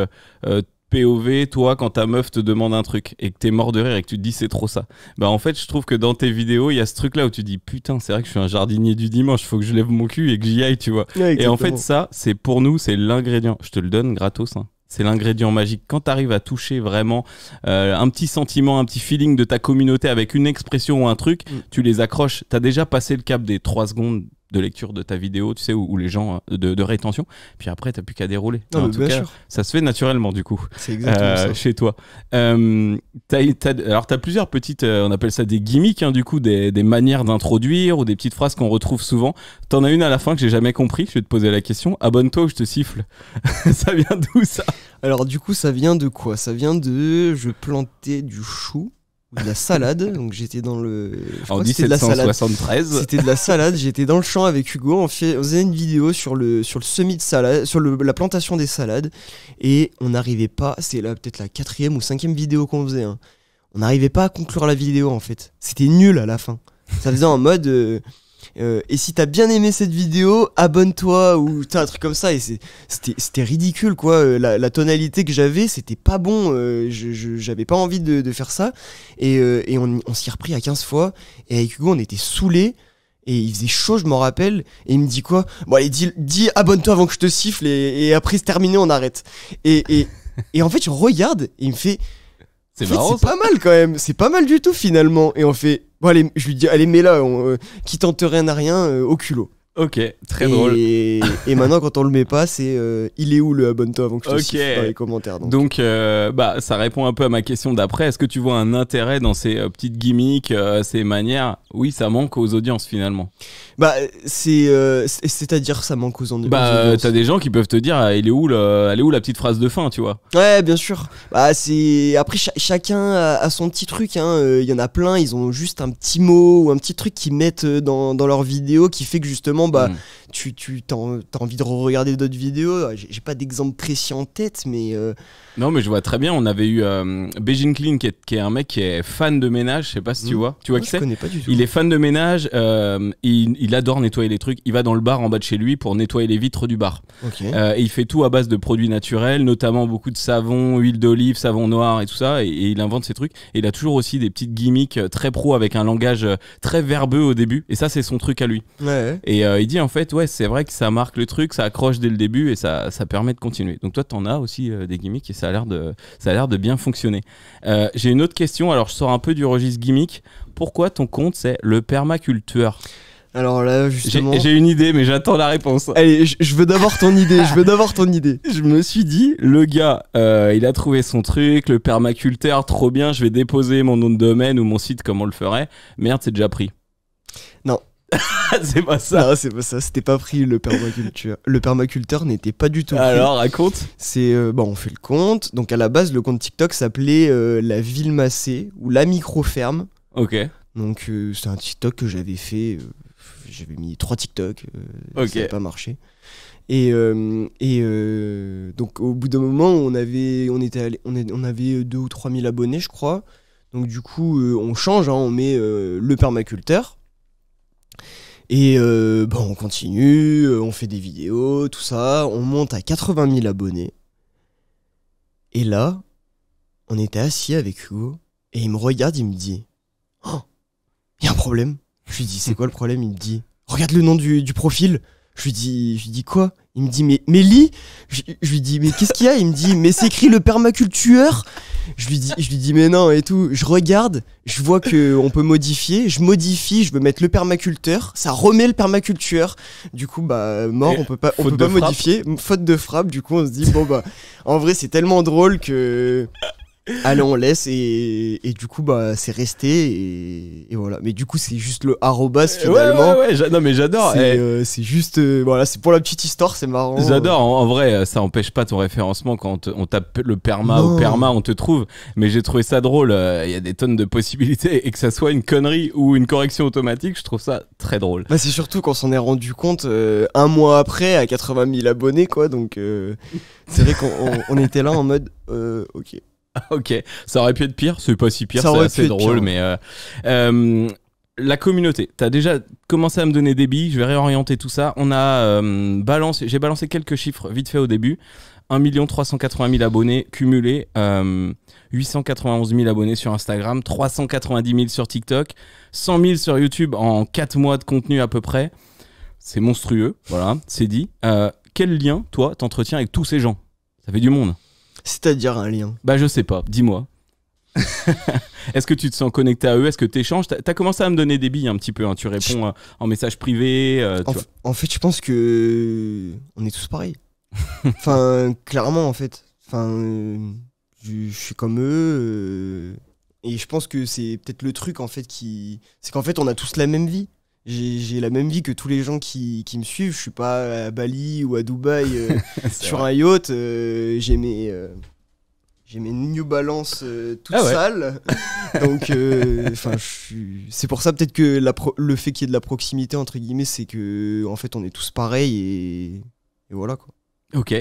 POV, toi, quand ta meuf te demande un truc et que t'es mort de rire et que tu te dis c'est trop ça. Bah en fait, je trouve que dans tes vidéos, il y a ce truc là où tu dis putain, c'est vrai que je suis un jardinier du dimanche, faut que je lève mon cul et que j'y aille, tu vois. Ouais, et en fait, ça, c'est pour nous, c'est l'ingrédient. Je te le donne gratos, hein. C'est l'ingrédient magique. Quand tu arrives à toucher vraiment un petit sentiment, un petit feeling de ta communauté avec une expression ou un truc, tu les accroches. Tu as déjà passé le cap des 3 secondes de lecture de ta vidéo, tu sais, où les gens de rétention. Puis après, t'as plus qu'à dérouler. Non, en tout cas, sûr. Ça se fait naturellement du coup. C'est exactement ça. Chez toi. Alors, t'as plusieurs petites, on appelle ça des gimmicks, hein, du coup, des manières d'introduire ou des petites phrases qu'on retrouve souvent. T'en as une à la fin que j'ai jamais compris. Je vais te poser la question. Abonne-toi ou je te siffle. Ça vient d'où ça? Alors du coup, ça vient de quoi? Ça vient de je plantais du chou. De la salade, donc j'étais dans le... En 1773. C'était de la salade, j'étais dans le champ avec Hugo, on faisait une vidéo sur le semis de salade, sur la plantation des salades, et on n'arrivait pas, c'est peut-être la 4e ou 5e vidéo qu'on faisait, hein. On n'arrivait pas à conclure la vidéo en fait, c'était nul à la fin. Ça faisait en mode... et si t'as bien aimé cette vidéo, abonne-toi ou t'as un truc comme ça. Et c'était ridicule quoi. La tonalité que j'avais, c'était pas bon. J'avais pas envie de faire ça. Et on s'y est repris à 15 fois. Et avec Hugo, on était saoulés. Et il faisait chaud, je m'en rappelle. Et il me dit quoi? Bon, allez, dis abonne-toi avant que je te siffle. Et après, c'est terminé, on arrête. Et en fait, je regarde et il me fait. C'est marrant. C'est pas mal quand même. C'est pas mal du tout finalement. Et on fait. Bon, allez, je lui dis, allez, mets-la, qui tente rien à rien, au culot. Ok, très drôle. Et maintenant, quand on le met pas, c'est il est où le abonne-toi avant que je te siffle dans les commentaires. Donc ça répond un peu à ma question d'après. Est-ce que tu vois un intérêt dans ces petites gimmicks, ces manières? Oui, ça manque aux audiences finalement. Bah, c'est-à-dire ça manque aux audiences. Bah, t'as des gens qui peuvent te dire, elle est où la petite phrase de fin, tu vois? Ouais, bien sûr. Bah, c'est après chacun a son petit truc. Hein. Il y en a plein, ils ont juste un petit mot ou un petit truc qu'ils mettent dans leur vidéo qui fait que justement, bah, t'as envie de regarder d'autres vidéos. J'ai pas d'exemple précis en tête, mais Non, mais je vois très bien. On avait eu Beijing Clean, qui est un mec qui est fan de ménage. Je sais pas si tu vois. Tu vois qui je c'est? connais pas du tout. Il est fan de ménage. Il adore nettoyer les trucs. Il va dans le bar en bas de chez lui pour nettoyer les vitres du bar. Ok. Et il fait tout à base de produits naturels, notamment beaucoup de savon, huile d'olive, savon noir et tout ça. Et il invente ces trucs. Et il a toujours aussi des petites gimmicks très pro avec un langage très verbeux au début. Et ça, c'est son truc à lui. Ouais. Et il dit en fait, ouais, c'est vrai que ça marque le truc, ça accroche dès le début et ça permet de continuer. Donc toi, t'en as aussi des gimmicks et ça a l'air de bien fonctionner. J'ai une autre question. Alors, je sors un peu du registre gimmick. Pourquoi ton compte c'est le permaculteur? Alors là, justement. J'ai une idée, mais j'attends la réponse. Allez, je veux d'abord ton idée. Je me suis dit, le gars, il a trouvé son truc, le permaculteur, trop bien, je vais déposer mon nom de domaine ou mon site comme on le ferait. Merde, c'est déjà pris. Non. C'est pas ça. Non, c'est pas ça. C'était pas pris le permaculteur. Le permaculteur n'était pas du tout pris. Alors, raconte. C'est on fait le compte. Donc à la base, le compte TikTok s'appelait la ville massée ou la micro-ferme. Ok. Donc c'est un TikTok que j'avais fait. J'avais mis 3 TikTok. Ok. Ça n'a pas marché. Et donc au bout d'un moment, on avait 2 ou 3 000 abonnés, je crois. Donc du coup, on change, hein, on met le permaculteur. Et on continue, on fait des vidéos, tout ça. On monte à 80 000 abonnés. Et là, on était assis avec Hugo. Et il me regarde, il me dit « Oh, il y a un problème ?» Je lui dis « C'est quoi le problème ?» Il me dit « Regarde le nom du profil !» Je lui dis quoi? Il me dit mais lis. Je lui dis mais qu'est-ce qu'il y a? Il me dit mais c'est écrit le permaculteur. Je lui dis mais non et tout. Je regarde, je vois que on peut modifier. Je modifie, je veux mettre le permaculteur. Ça remet le permaculteur. Du coup mort, on peut pas modifier. Faute de frappe. Du coup on se dit en vrai c'est tellement drôle que allez on laisse et du coup c'est resté et voilà. Mais du coup c'est juste le arrobas finalement. Non mais j'adore. C'est juste voilà, c'est pour la petite histoire, c'est marrant. J'adore. En vrai, ça empêche pas ton référencement quand on tape le perma ou perma, on te trouve. Mais j'ai trouvé ça drôle. Il y a des tonnes de possibilités et que ça soit une connerie ou une correction automatique, je trouve ça très drôle. C'est surtout qu'on s'en est rendu compte un mois après à 80 000 abonnés quoi. Donc c'est vrai qu'on était là en mode ok. Ok, ça aurait pu être pire, c'est pas si pire, c'est assez drôle, mais la communauté, t'as déjà commencé à me donner des billes, je vais réorienter tout ça. On a j'ai balancé quelques chiffres vite fait au début. 1 380 000 abonnés cumulés, 891 000 abonnés sur Instagram, 390 000 sur TikTok, 100 000 sur YouTube en 4 mois de contenu à peu près. C'est monstrueux, voilà, c'est dit. Quel lien, toi, t'entretiens avec tous ces gens? Ça fait du monde. C'est-à-dire un lien? Je sais pas, dis-moi. Est-ce que tu te sens connecté à eux? Est-ce que tu échanges? T'as commencé à me donner des billes un petit peu, hein. Tu réponds en message privé. En fait, je pense que on est tous pareils. Enfin, clairement, en fait. Enfin, je suis comme eux. Et je pense que c'est peut-être le truc, en fait, c'est qu'en fait, on a tous la même vie. J'ai la même vie que tous les gens qui me suivent. Je suis pas à Bali ou à Dubaï sur un yacht. J'ai mes New Balance toutes sales. Donc, c'est pour ça peut-être que le fait qu'il y ait de la proximité entre guillemets, c'est que en fait on est tous pareils et voilà quoi. Ok,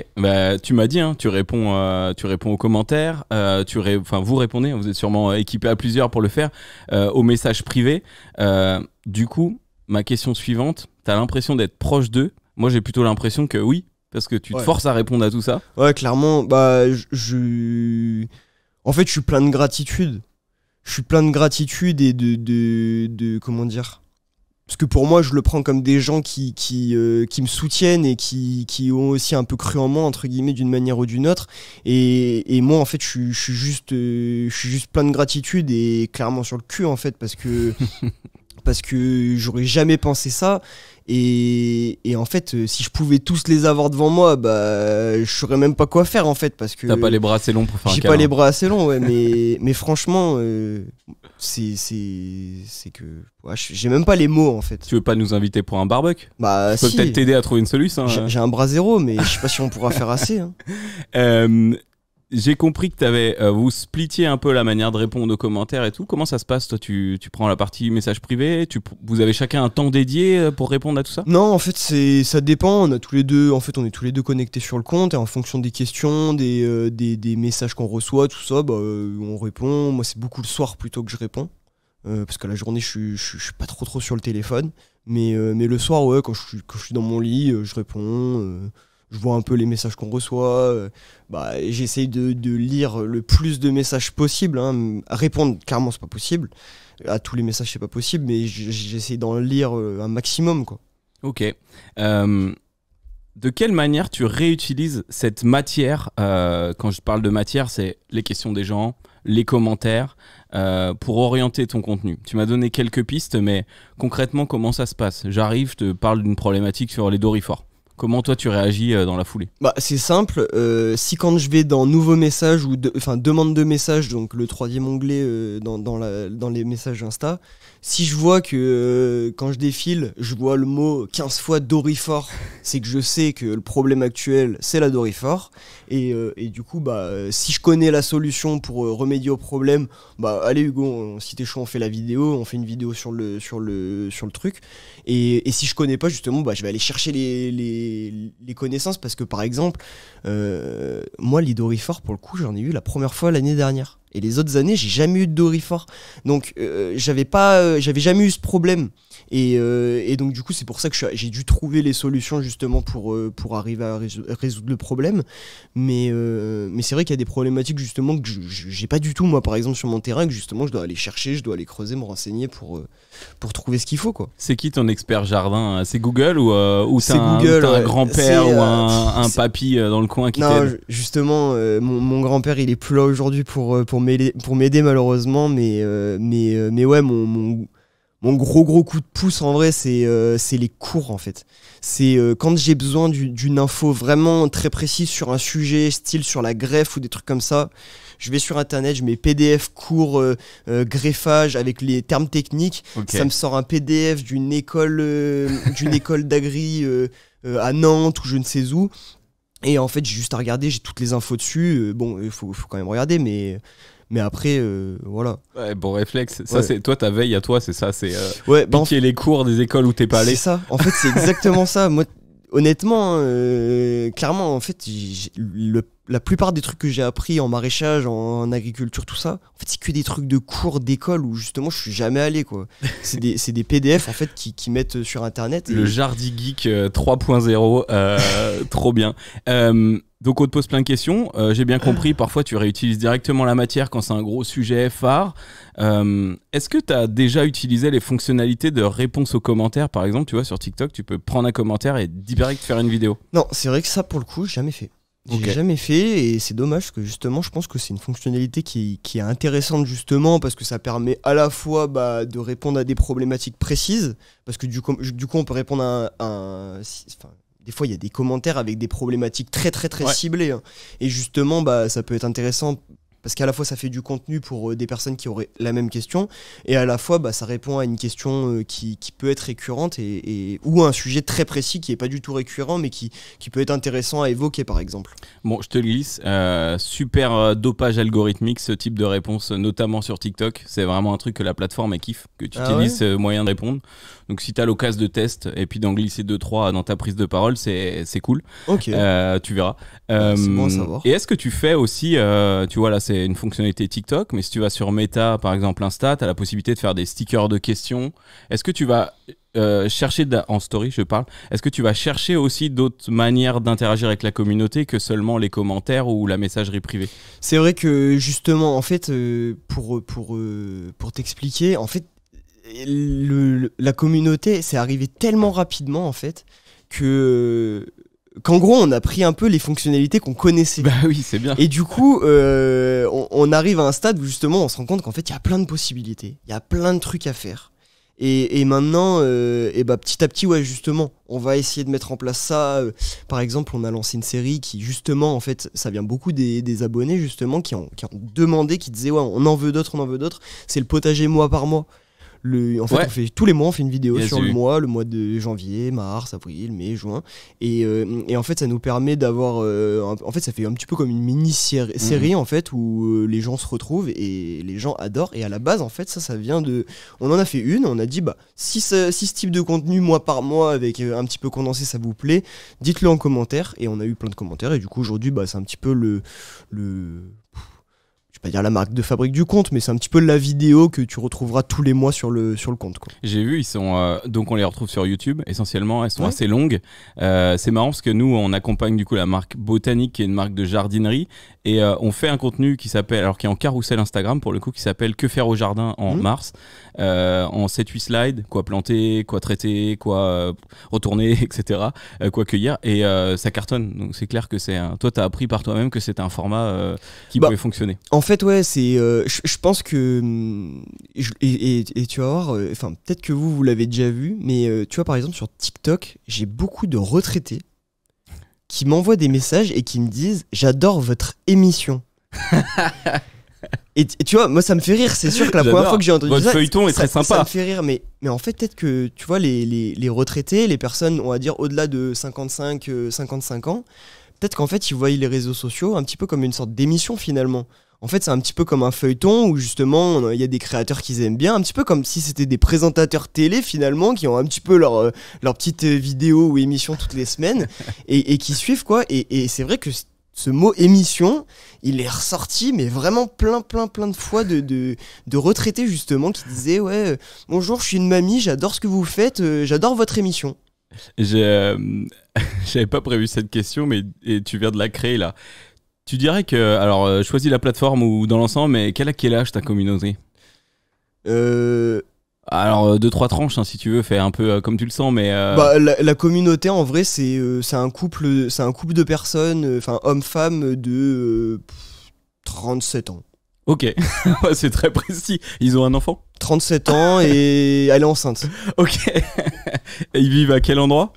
tu m'as dit, hein, tu réponds aux commentaires, vous répondez, vous êtes sûrement équipés à plusieurs pour le faire, aux messages privés. Du coup, ma question suivante, t'as l'impression d'être proche d'eux? Moi, j'ai plutôt l'impression que oui, parce que tu te forces à répondre à tout ça. Ouais, clairement. En fait, je suis plein de gratitude. Je suis plein de gratitude et de comment dire? Parce que pour moi, je le prends comme des gens qui me soutiennent et qui ont aussi un peu cru en moi, entre guillemets, d'une manière ou d'une autre. Et moi, en fait, je suis juste plein de gratitude et clairement sur le cul, en fait, parce que j'aurais jamais pensé ça. Et en fait, si je pouvais tous les avoir devant moi, je saurais même pas quoi faire, en fait, parce que... T'as pas les bras assez longs pour faire un câlin. J'ai pas les bras assez longs, ouais, mais franchement, c'est que... Ouais, j'ai même pas les mots, en fait. Tu veux pas nous inviter pour un barbecue? Je peux si. peut-être t'aider à trouver une solution. J'ai un bras zéro, mais je sais pas si on pourra faire assez. Hein. j'ai compris que vous splittiez un peu la manière de répondre aux commentaires et tout. Comment ça se passe? Toi, tu prends la partie message privé, vous avez chacun un temps dédié pour répondre à tout ça? Non, en fait, ça dépend. On est tous les deux connectés sur le compte et en fonction des questions, des messages qu'on reçoit, tout ça, on répond. Moi, c'est beaucoup le soir plutôt que je réponds. Parce que la journée, je suis pas trop sur le téléphone. Mais le soir, ouais, quand je suis dans mon lit, je réponds. Je vois un peu les messages qu'on reçoit. J'essaye de lire le plus de messages possible. Hein. Répondre, clairement, c'est pas possible. À tous les messages, c'est pas possible, mais j'essaye d'en lire un maximum, quoi. Ok. De quelle manière tu réutilises cette matière quand je parle de matière, c'est les questions des gens, les commentaires, pour orienter ton contenu. Tu m'as donné quelques pistes, mais concrètement, comment ça se passe? J'arrive, je te parle d'une problématique sur les dorifores. Comment toi tu réagis dans la foulée? C'est simple, si quand je vais dans nouveaux messages ou demande de messages, donc le troisième onglet dans les messages Insta, si je vois que quand je défile, je vois le mot 15 fois dorifort, c'est que je sais que le problème actuel c'est la dorifort et du coup si je connais la solution pour remédier au problème, allez Hugo, si t'es chaud on fait la vidéo, on fait une vidéo sur le truc et si je connais pas justement je vais aller chercher les connaissances parce que par exemple moi les dorifores pour le coup j'en ai eu la première fois l'année dernière et les autres années j'ai jamais eu de dorifort donc j'avais jamais eu ce problème et donc du coup c'est pour ça que j'ai dû trouver les solutions justement pour arriver à résoudre le problème mais c'est vrai qu'il y a des problématiques justement que j'ai pas du tout moi par exemple sur mon terrain que justement je dois aller chercher, je dois aller creuser, me renseigner pour trouver ce qu'il faut quoi. C'est qui ton expert jardin? C'est Google ou c'est Google, t'as un grand-père ou un papy dans le coin qui t'aide? Non, justement, mon grand-père il est plus là aujourd'hui pour m'aider malheureusement, mais ouais, mon gros coup de pouce en vrai c'est les cours en fait. C'est quand j'ai besoin d'une info vraiment très précise sur un sujet, style sur la greffe ou des trucs comme ça, je vais sur internet, je mets PDF cours greffage avec les termes techniques, okay. Ça me sort un PDF d'une école d'agri à Nantes ou je ne sais où. Et en fait, j'ai juste à regarder, j'ai toutes les infos dessus. Il faut quand même regarder, mais après, voilà. Ouais, bon réflexe. Ça, c'est toi, ta veille à toi, c'est ça. C'est piquer les cours des écoles où t'es pas allé. C'est ça. En fait, c'est exactement ça. Moi, honnêtement, clairement, en fait, la plupart des trucs que j'ai appris en maraîchage, en agriculture, tout ça, en fait, c'est que des trucs de cours d'école où justement, je suis jamais allé, quoi. C'est des PDF en fait qui mettent sur internet. Le Jardi Geek 3.0, trop bien. Donc on te pose plein de questions, j'ai bien compris, parfois tu réutilises directement la matière quand c'est un gros sujet phare. Est-ce que tu as déjà utilisé les fonctionnalités de réponse aux commentaires? Par exemple, tu vois, sur TikTok, tu peux prendre un commentaire et direct faire une vidéo. Non, c'est vrai que ça, pour le coup, j'ai jamais fait. J'ai jamais fait et c'est dommage parce que justement, je pense que c'est une fonctionnalité qui est intéressante justement parce que ça permet à la fois de répondre à des problématiques précises parce que du coup on peut répondre à des fois il y a des commentaires avec des problématiques très ciblées hein. Et justement ça peut être intéressant parce qu'à la fois ça fait du contenu pour des personnes qui auraient la même question et à la fois ça répond à une question qui peut être récurrente ou à un sujet très précis qui est pas du tout récurrent mais qui peut être intéressant à évoquer par exemple. Bon, je te le glisse, super dopage algorithmique ce type de réponse notamment sur TikTok, c'est vraiment un truc que la plateforme elle kiffe, que tu utilises ce moyen de répondre. Donc si tu as l'occasion de test et puis d'en glisser 2-3 dans ta prise de parole, c'est cool. Ok. Tu verras. C'est bon à savoir. Et est-ce que tu fais aussi, tu vois là c'est une fonctionnalité TikTok, mais si tu vas sur Meta par exemple Insta, tu as la possibilité de faire des stickers de questions. Est-ce que tu vas chercher en story, je parle, est-ce que tu vas chercher aussi d'autres manières d'interagir avec la communauté que seulement les commentaires ou la messagerie privée? C'est vrai que justement en fait pour t'expliquer en fait la communauté c'est arrivé tellement rapidement en fait qu'en gros on a pris un peu les fonctionnalités qu'on connaissait. Bah oui, c'est bien. Et du coup on arrive à un stade où justement on se rend compte qu'en fait il y a plein de possibilités, il y a plein de trucs à faire. Et maintenant, petit à petit, ouais, justement, on va essayer de mettre en place ça. Par exemple, on a lancé une série qui, justement, en fait, ça vient beaucoup des abonnés, justement, qui ont demandé, qui disaient, ouais, on en veut d'autres. C'est le potager mois par mois. En fait, on fait, tous les mois, on fait une vidéo sur le mois de janvier, mars, avril, mai, juin. Et en fait, ça nous permet d'avoir. En fait, ça fait un petit peu comme une mini-série en fait, où les gens se retrouvent et les gens adorent. Et à la base, en fait, ça vient de. On en a fait une, on a dit, si ce type de contenu, mois par mois, avec un petit peu condensé, ça vous plaît, dites-le en commentaire. Et on a eu plein de commentaires. Et du coup, aujourd'hui, c'est un petit peu je vais pas dire la marque de fabrique du compte, mais c'est un petit peu la vidéo que tu retrouveras tous les mois sur le compte, quoi. J'ai vu, ils sont donc on les retrouve sur YouTube essentiellement, elles sont assez longues. C'est marrant parce que nous on accompagne du coup la marque Botanique qui est une marque de jardinerie et on fait un contenu qui s'appelle, alors qui est en carrousel Instagram pour le coup, qui s'appelle Que faire au jardin en mars, en 7-8 slides, quoi planter, quoi traiter, quoi retourner, etc., quoi cueillir, et ça cartonne. Donc c'est clair que toi t'as appris par toi-même que c'était un format qui pouvait fonctionner. En fait, ouais, c'est. Je pense que. Et tu vas voir, peut-être que vous l'avez déjà vu, mais tu vois, par exemple, sur TikTok, j'ai beaucoup de retraités qui m'envoient des messages et qui me disent « J'adore votre émission ». Et tu vois, moi ça me fait rire, c'est sûr que la première fois que j'ai entendu votre feuilleton est très sympa. Ça me fait rire, mais en fait, peut-être que, tu vois, les retraités, les personnes, on va dire, au-delà de 55 ans, peut-être qu'en fait, ils voient les réseaux sociaux un petit peu comme une sorte d'émission finalement. En fait, c'est un petit peu comme un feuilleton où justement, il y a des créateurs qu'ils aiment bien, un petit peu comme si c'était des présentateurs télé finalement, qui ont un petit peu leur petite vidéo ou émission toutes les semaines et qui suivent, quoi. Et c'est vrai que ce mot émission, il est ressorti, mais vraiment plein de fois de retraités justement qui disaient « Ouais, bonjour, je suis une mamie, j'adore ce que vous faites, j'adore votre émission ». J'avais pas prévu cette question, mais tu viens de la créer là. Tu dirais que, alors choisis la plateforme ou dans l'ensemble, mais quel âge ta communauté ? Alors 2-3 tranches, hein, si tu veux, fais un peu comme tu le sens, mais la communauté en vrai c'est un couple de personnes, hommes-femmes de 37 ans. Ok, c'est très précis. Ils ont un enfant ? 37 ans et elle est enceinte. Ok. Et ils vivent à quel endroit ?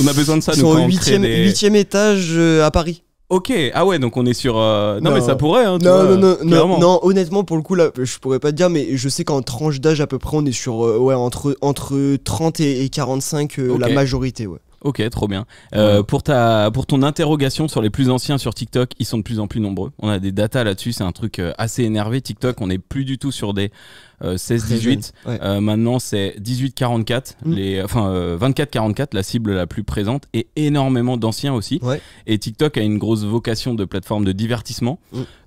On a besoin de ça. Ils sont au 8e étage à Paris. Ok, ah ouais, donc on est sur... Non, mais ça pourrait, hein, non, honnêtement, pour le coup, là, je pourrais pas te dire, mais je sais qu'en tranche d'âge, à peu près, on est sur entre 30 et 45, la majorité, ouais. Ok, trop bien. Pour ton interrogation sur les plus anciens sur TikTok, ils sont de plus en plus nombreux. On a des datas là-dessus, c'est un truc assez énervé. TikTok, on n'est plus du tout sur des 16-18. Ouais. Maintenant, c'est 18-44, 24-44, la cible la plus présente, et énormément d'anciens aussi. Ouais. Et TikTok a une grosse vocation de plateforme de divertissement.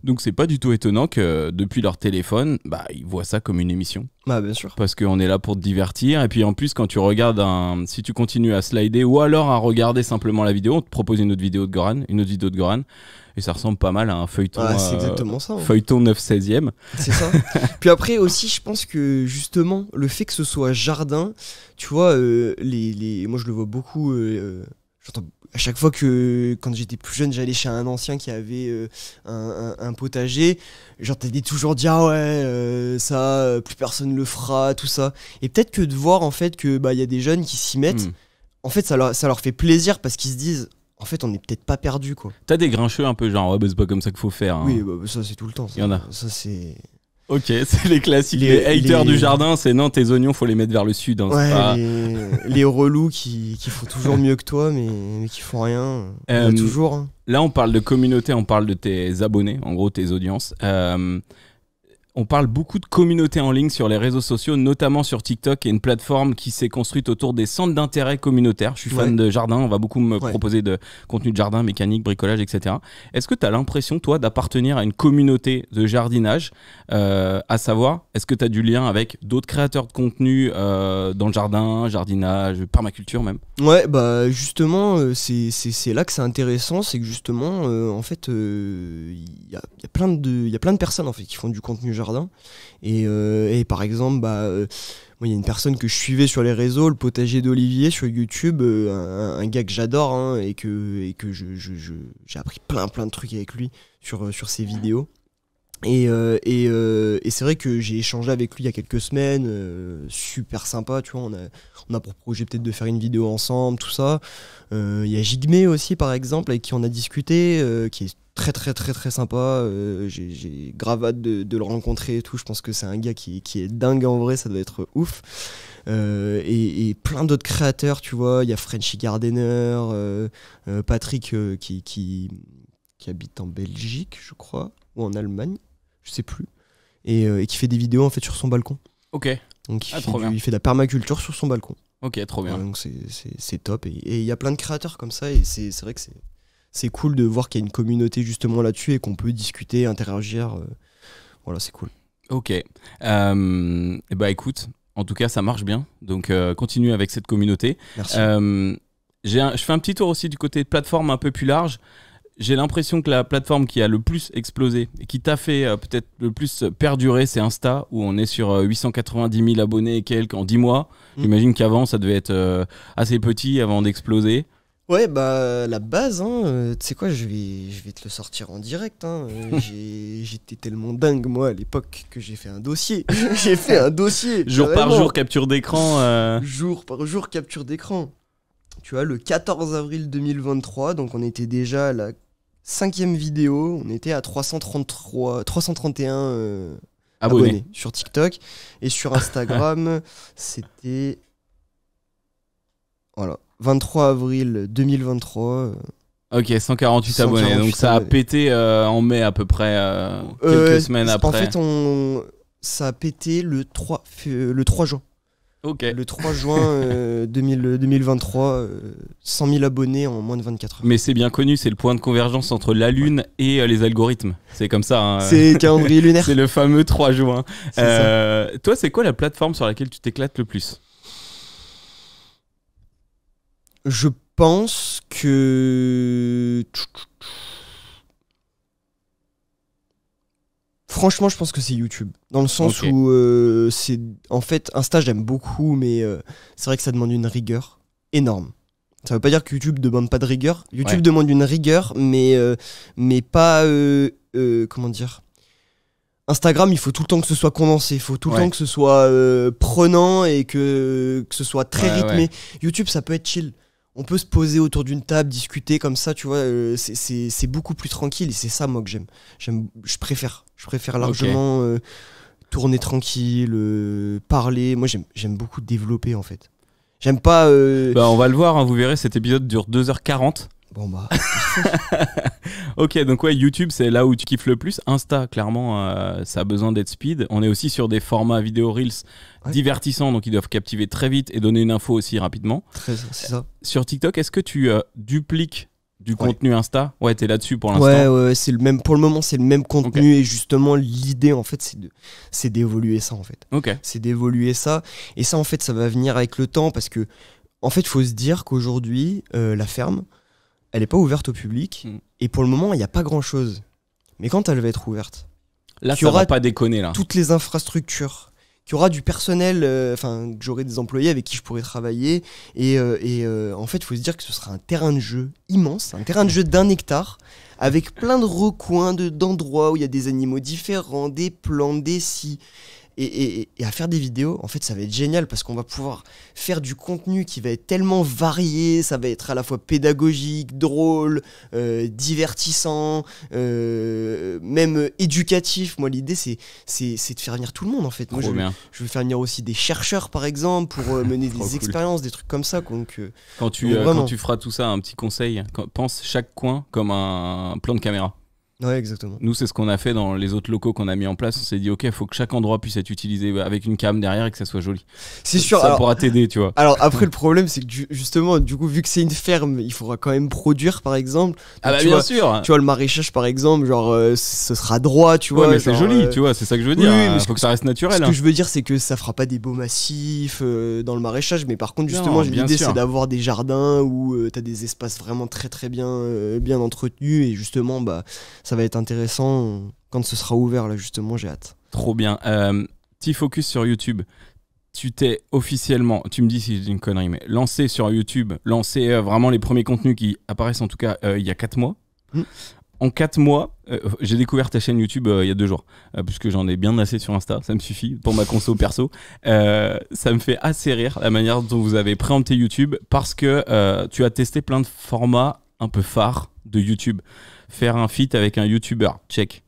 Donc, c'est pas du tout étonnant que depuis leur téléphone, ils voient ça comme une émission. Bah, bien sûr. Parce qu'on est là pour te divertir. Et puis en plus, quand tu regardes si tu continues à slider ou alors à regarder simplement la vidéo, on te propose une autre vidéo de Goran. Et ça ressemble pas mal à un feuilleton. C'est exactement ça. Feuilleton 9/16e. C'est ça. Puis après aussi, je pense que justement, le fait que ce soit jardin, tu vois, moi je le vois beaucoup. J'entends à chaque fois que quand j'étais plus jeune, j'allais chez un ancien qui avait un potager, j'entendais toujours dire ça, plus personne le fera, tout ça. Et peut-être que de voir en fait que y a des jeunes qui s'y mettent, en fait ça leur fait plaisir parce qu'ils se disent en fait on n'est peut-être pas perdu, quoi. T'as des grincheux un peu genre c'est pas comme ça qu'il faut faire. Hein. Oui, ça c'est tout le temps. Il y en a. Ça c'est. Ok, c'est les classiques. Les haters du jardin, c'est non, tes oignons, faut les mettre vers le sud. Hein, pas... les relous qui font toujours mieux que toi, mais qui font rien. Toujours. Hein. Là, on parle de communauté, on parle de tes abonnés, en gros tes audiences. On parle beaucoup de communauté en ligne sur les réseaux sociaux, notamment sur TikTok, qui est une plateforme qui s'est construite autour des centres d'intérêt communautaires. Je suis fan de jardin, on va beaucoup me proposer de contenu de jardin, mécanique, bricolage, etc. Est-ce que tu as l'impression, toi, d'appartenir à une communauté de jardinage, à savoir, est-ce que tu as du lien avec d'autres créateurs de contenu dans le jardin, jardinage, permaculture même ? Ouais, justement, c'est là que c'est intéressant, c'est que justement, en fait, il y a plein de personnes en fait, qui font du contenu jardin. Et par exemple, moi, il y a une personne que je suivais sur les réseaux, le potager d'Olivier sur YouTube, un gars que j'adore, hein, et que j'ai appris plein de trucs avec lui sur ses vidéos. Et c'est vrai que j'ai échangé avec lui il y a quelques semaines, super sympa, tu vois, on a pour projet peut-être de faire une vidéo ensemble, tout ça. Il y a Jigme aussi par exemple, avec qui on a discuté, qui est très très très très sympa. J'ai grave hâte de le rencontrer et tout, je pense que c'est un gars qui est dingue en vrai, ça doit être ouf. Et plein d'autres créateurs, tu vois, il y a Frenchy Gardener, Patrick qui habite en Belgique, je crois, ou en Allemagne. Je sais plus, et qui fait des vidéos en fait sur son balcon. Ok. Donc Trop bien. il fait de la permaculture sur son balcon. Ok, trop bien. Donc c'est top, et il y a plein de créateurs comme ça, et c'est vrai que c'est cool de voir qu'il y a une communauté justement là-dessus et qu'on peut discuter, interagir. Voilà, c'est cool. Ok. Et bah écoute, en tout cas ça marche bien, donc continue avec cette communauté. Merci. Je fais un petit tour aussi du côté de plateforme un peu plus large. J'ai l'impression que la plateforme qui a le plus explosé et qui t'a fait peut-être le plus perdurer, c'est Insta, où on est sur 890 000 abonnés et quelques en 10 mois. J'imagine qu'avant, ça devait être assez petit avant d'exploser. Ouais, bah la base, hein, tu sais quoi, je vais te le sortir en direct. Hein. J'étais tellement dingue, moi, à l'époque, que j'ai fait un dossier. J'ai fait un dossier. Jour par jour, capture d'écran. Jour par jour, capture d'écran. Tu vois, le 14 avril 2023, donc on était déjà à la 5e vidéo, on était à 331 abonnés sur TikTok. Et sur Instagram, c'était... Voilà, 23 avril 2023. Ok, 148 abonnés, donc ça a pété en mai à peu près, quelques semaines après. En fait, ça a pété le 3 juin. Ok. Le 3 juin 2023, 100 000 abonnés en moins de 24 heures. Mais c'est bien connu, c'est le point de convergence entre la Lune et les algorithmes. C'est comme ça. Hein. C'est calendrier lunaire. C'est le fameux 3 juin. Toi, c'est quoi la plateforme sur laquelle tu t'éclates le plus ? Je pense que... Franchement, je pense que c'est YouTube. Dans le sens où c'est... En fait, Insta, j'aime beaucoup, mais c'est vrai que ça demande une rigueur énorme. Ça veut pas dire que YouTube ne demande pas de rigueur. YouTube demande une rigueur, mais pas... comment dire ? Instagram, il faut tout le temps que ce soit condensé. Il faut tout le temps que ce soit prenant et que ce soit très rythmé. Ouais. YouTube, ça peut être chill. On peut se poser autour d'une table, discuter comme ça, tu vois, c'est beaucoup plus tranquille, et c'est ça, moi, que j'aime. Je préfère largement tourner tranquille, parler. Moi, j'aime beaucoup développer, en fait. J'aime pas... Bah, on va le voir, hein, vous verrez, cet épisode dure 2h40. Bon, bah... Ok, donc ouais, YouTube, c'est là où tu kiffes le plus. Insta, clairement, ça a besoin d'être speed. On est aussi sur des formats vidéo Reels divertissants, donc ils doivent captiver très vite et donner une info aussi rapidement. C'est ça. Sur TikTok, est-ce que tu dupliques du contenu Insta ? Ouais, t'es là-dessus pour l'instant. Ouais, c'est le même. Pour le moment, c'est le même contenu, et justement, l'idée, en fait, c'est d'évoluer ça, en fait. Ok. C'est d'évoluer ça, et ça, en fait, ça va venir avec le temps, parce que, en fait, il faut se dire qu'aujourd'hui, la ferme, elle n'est pas ouverte au public, et pour le moment, il n'y a pas grand-chose. Mais quand elle va être ouverte, là, ça va pas déconner, là. Toutes les infrastructures, qu'il y aura du personnel, que j'aurai des employés avec qui je pourrai travailler, et en fait, il faut se dire que ce sera un terrain de jeu immense, un terrain de jeu d'1 hectare, avec plein de recoins d'endroits où il y a des animaux différents, des plantes, des scies. Et à faire des vidéos, en fait, ça va être génial, parce qu'on va pouvoir faire du contenu qui va être tellement varié, ça va être à la fois pédagogique, drôle, divertissant, même éducatif. Moi, l'idée, c'est de faire venir tout le monde, en fait. Moi, je veux faire venir aussi des chercheurs, par exemple, pour mener des expériences, des trucs comme ça. Donc, quand tu feras tout ça, un petit conseil, pense chaque coin comme un plan de caméra. Ouais, exactement. Nous, c'est ce qu'on a fait dans les autres locaux qu'on a mis en place. On s'est dit, ok, il faut que chaque endroit puisse être utilisé avec une cam derrière et que ça soit joli. C'est sûr. Ça pourra t'aider, tu vois. Alors après, le problème, c'est que justement, du coup, vu que c'est une ferme, il faudra quand même produire, par exemple. Ah bah bien sûr. Tu vois, le maraîchage, par exemple, genre, ce sera droit, tu vois. Ouais, mais c'est joli, tu vois, c'est ça que je veux dire. Oui, mais faut que ça reste naturel. Ce que je veux dire, c'est que ça fera pas des beaux massifs dans le maraîchage, mais par contre, justement, l'idée, c'est d'avoir des jardins où t'as des espaces vraiment très très bien entretenus, et justement, bah, ça va être intéressant quand ce sera ouvert, là, justement, j'ai hâte. Trop bien. Petit focus sur YouTube. Tu t'es officiellement, tu me dis si je dis une connerie, mais lancé sur YouTube, lancé vraiment les premiers contenus qui apparaissent, en tout cas il y a 4 mois. en 4 mois, j'ai découvert ta chaîne YouTube il y a 2 jours, puisque j'en ai bien assez sur Insta, ça me suffit pour ma conso perso. Ça me fait assez rire la manière dont vous avez préempté YouTube, parce que tu as testé plein de formats un peu phares de YouTube. Faire un feat avec un YouTuber, check.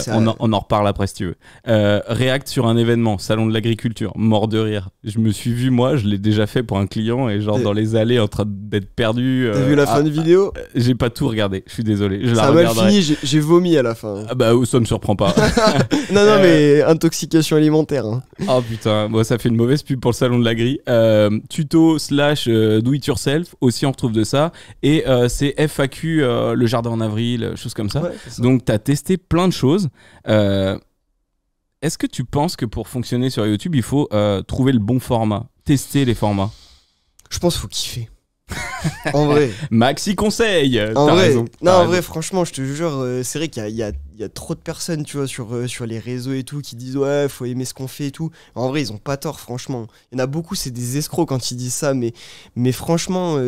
On en reparle après si tu veux. React sur un événement, salon de l'agriculture, mort de rire. Je me suis vu, moi, je l'ai déjà fait pour un client et genre dans les allées en train d'être perdu. T'as vu la fin de vidéo? J'ai pas tout regardé, je suis désolé. Ça a mal fini, j'ai vomi à la fin. Ah bah ça me surprend pas. non mais intoxication alimentaire. Hein. Oh putain, moi ça fait une mauvaise pub pour le salon de l'agri. Tuto / do it yourself, aussi on retrouve de ça. Et c'est FAQ, le jardin en avril, choses comme ça. Ouais, ça. Donc t'as testé plein de choses. Est-ce que tu penses que pour fonctionner sur YouTube, il faut trouver le bon format, tester les formats? Je pense qu'il faut kiffer. En vrai. Maxi conseil. En vrai. Raison. Non, en vrai, franchement, je te jure, c'est vrai qu'il y a trop de personnes, tu vois, sur les réseaux et tout, qui disent ouais, faut aimer ce qu'on fait et tout. En vrai, ils ont pas tort, franchement. Il y en a beaucoup, c'est des escrocs quand ils disent ça, mais franchement.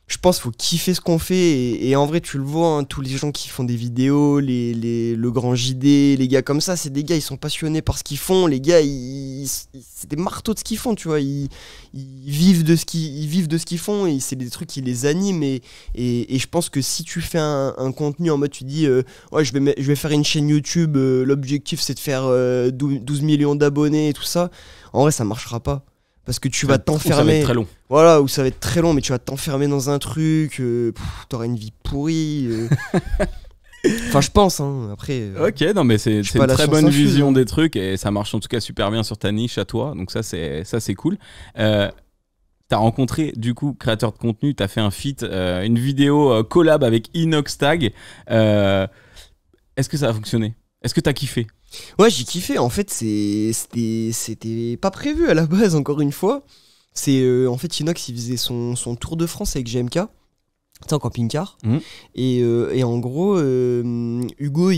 Je pense qu'il faut kiffer ce qu'on fait et en vrai tu le vois, hein, tous les gens qui font des vidéos, le grand JD, les gars comme ça, c'est des gars, ils sont passionnés par ce qu'ils font, les gars c'est des marteaux de ce qu'ils font, tu vois, ils vivent de ce qu'ils font et c'est des trucs qui les animent et je pense que si tu fais un contenu en mode tu dis ouais je vais faire une chaîne YouTube, l'objectif c'est de faire 12 millions d'abonnés et tout ça, en vrai ça marchera pas. Parce que tu vas t'enfermer. Ça va être très long. Voilà, où ça va être très long, mais tu vas t'enfermer dans un truc, t'auras une vie pourrie. Enfin, je pense, hein. Après. Ok, non, mais c'est une très bonne vision des trucs et ça marche en tout cas super bien sur ta niche à toi, donc ça c'est cool. T'as rencontré du coup créateur de contenu, t'as fait un feat, une vidéo collab avec Inoxtag. Est-ce que ça a fonctionné? Est-ce que t'as kiffé? Ouais, j'ai kiffé. En fait, c'était pas prévu à la base, encore une fois. C'est en fait Inox, il faisait son tour de France avec GMK. En camping-car. Et en gros, Hugo,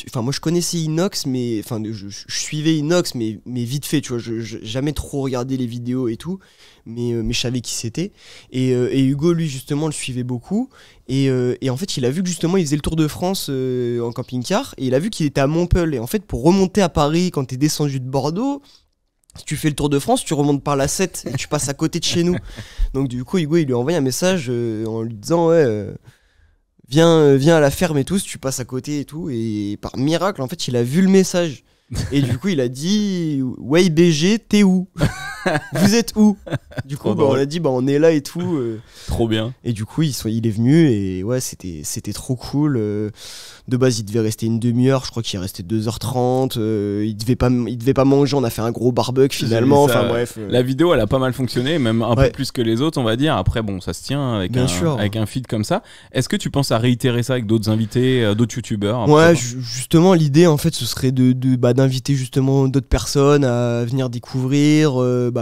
enfin moi je connaissais Inox, mais enfin je suivais Inox, mais vite fait, tu vois, je jamais trop regardé les vidéos et tout, mais je savais qui c'était. Et Hugo, lui justement, le suivait beaucoup. Et en fait, il a vu que justement, il faisait le tour de France en camping-car, et il a vu qu'il était à Montpellier. Et en fait, pour remonter à Paris, quand t'es descendu de Bordeaux, si tu fais le tour de France, tu remontes par la 7 et tu passes à côté de chez nous. Donc du coup, Hugo, il lui a envoyé un message en lui disant ouais, viens à la ferme et tout, si tu passes à côté et tout. Et par miracle, en fait, il a vu le message. Et du coup, il a dit ouais, BG, t'es où? Vous êtes où? Du coup, on a dit on est là et tout. Trop bien. Et du coup, il est venu et ouais, c'était trop cool. De base, il devait rester une demi-heure, je crois qu'il est resté 2h30. Il devait pas manger, on a fait un gros barbecue finalement. Enfin bref. La vidéo, elle a pas mal fonctionné, même un peu plus que les autres, on va dire. Après, bon, ça se tient avec un feed comme ça. Est-ce que tu penses à réitérer ça avec d'autres invités, d'autres youtubeurs? Ouais, justement, l'idée en fait, ce serait d'inviter justement d'autres personnes à venir découvrir.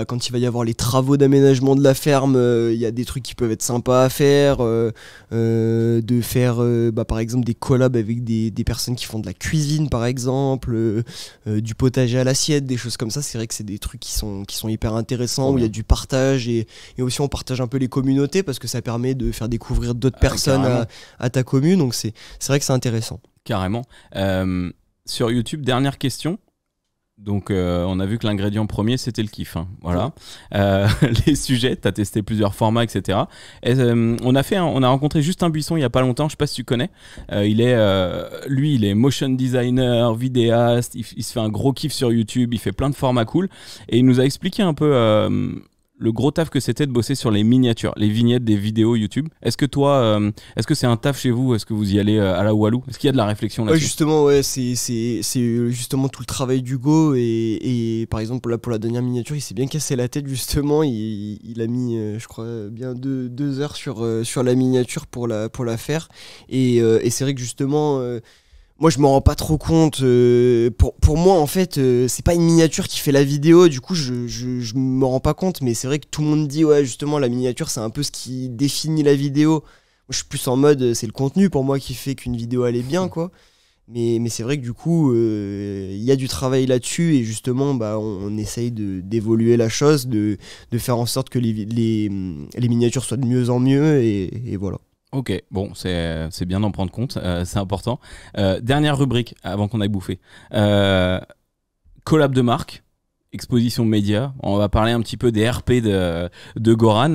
Quand il va y avoir les travaux d'aménagement de la ferme, il y a des trucs qui peuvent être sympas à faire. De faire par exemple des collabs avec des personnes qui font de la cuisine par exemple, du potager à l'assiette, des choses comme ça. C'est vrai que c'est des trucs qui sont hyper intéressants, où il y a du partage et aussi on partage un peu les communautés parce que ça permet de faire découvrir d'autres personnes à ta commune, donc c'est vrai que c'est intéressant. Carrément. Sur YouTube, dernière question. Donc on a vu que l'ingrédient premier c'était le kiff, hein. Voilà. Les sujets, t'as testé plusieurs formats, etc. Et, on a rencontré Justin Buisson il y a pas longtemps, je sais pas si tu connais. Il est motion designer, vidéaste, il se fait un gros kiff sur YouTube, il fait plein de formats cool et il nous a expliqué un peu le gros taf que c'était de bosser sur les miniatures, les vignettes des vidéos YouTube. Est-ce que toi, est-ce que c'est un taf chez vous? Est-ce que vous y allez à la Walou? Est-ce qu'il y a de la réflexion là-dessus? Justement, ouais, c'est justement tout le travail d'Hugo et par exemple là pour la dernière miniature, il s'est bien cassé la tête justement. Il a mis, je crois, bien 2 heures sur la miniature pour la faire et c'est vrai que justement. Moi je m'en rends pas trop compte, pour moi en fait c'est pas une miniature qui fait la vidéo, du coup je me rends pas compte, mais c'est vrai que tout le monde dit ouais justement la miniature c'est un peu ce qui définit la vidéo. Moi je suis plus en mode c'est le contenu pour moi qui fait qu'une vidéo elle est bien quoi, mais c'est vrai que du coup y a du travail là-dessus et justement on essaye d'évoluer la chose, de faire en sorte que les miniatures soient de mieux en mieux et voilà. Ok, bon, c'est bien d'en prendre compte, c'est important. Dernière rubrique, avant qu'on aille bouffer. Collab de marque, exposition média. On va parler un petit peu des RP de Goran.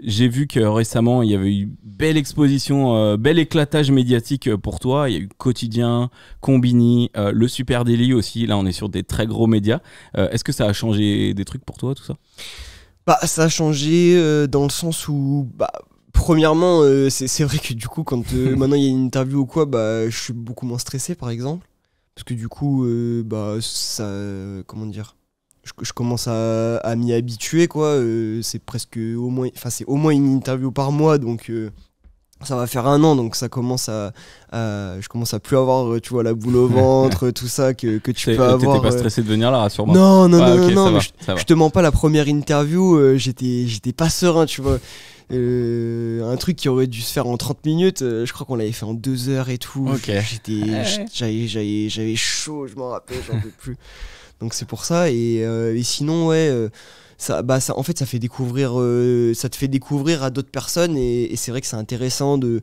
J'ai vu que récemment, il y avait eu belle exposition, bel éclatage médiatique pour toi. Il y a eu Quotidien, Combini, le Super Daily aussi. Là, on est sur des très gros médias. Est-ce que ça a changé des trucs pour toi, tout ça? Bah, ça a changé dans le sens où... Premièrement, c'est vrai que du coup, quand maintenant il y a une interview ou quoi, je suis beaucoup moins stressé, par exemple. Parce que du coup, ça... comment dire, je commence à m'y habituer, quoi. C'est presque au moins... Enfin, c'est au moins une interview par mois, donc... ça va faire 1 an, donc ça commence je commence à plus avoir, tu vois, la boule au ventre, tout ça que tu peux avoir. T'étais pas stressé de venir là, rassure-moi. Non, okay, je te mens pas, la première interview, j'étais pas serein, tu vois. Un truc qui aurait dû se faire en 30 minutes, je crois qu'on l'avait fait en 2 heures et tout. Okay. J'avais chaud, je m'en rappelle, j'en peux plus. Donc c'est pour ça, et sinon, ouais... en fait, ça te fait découvrir à d'autres personnes, et c'est vrai que c'est intéressant de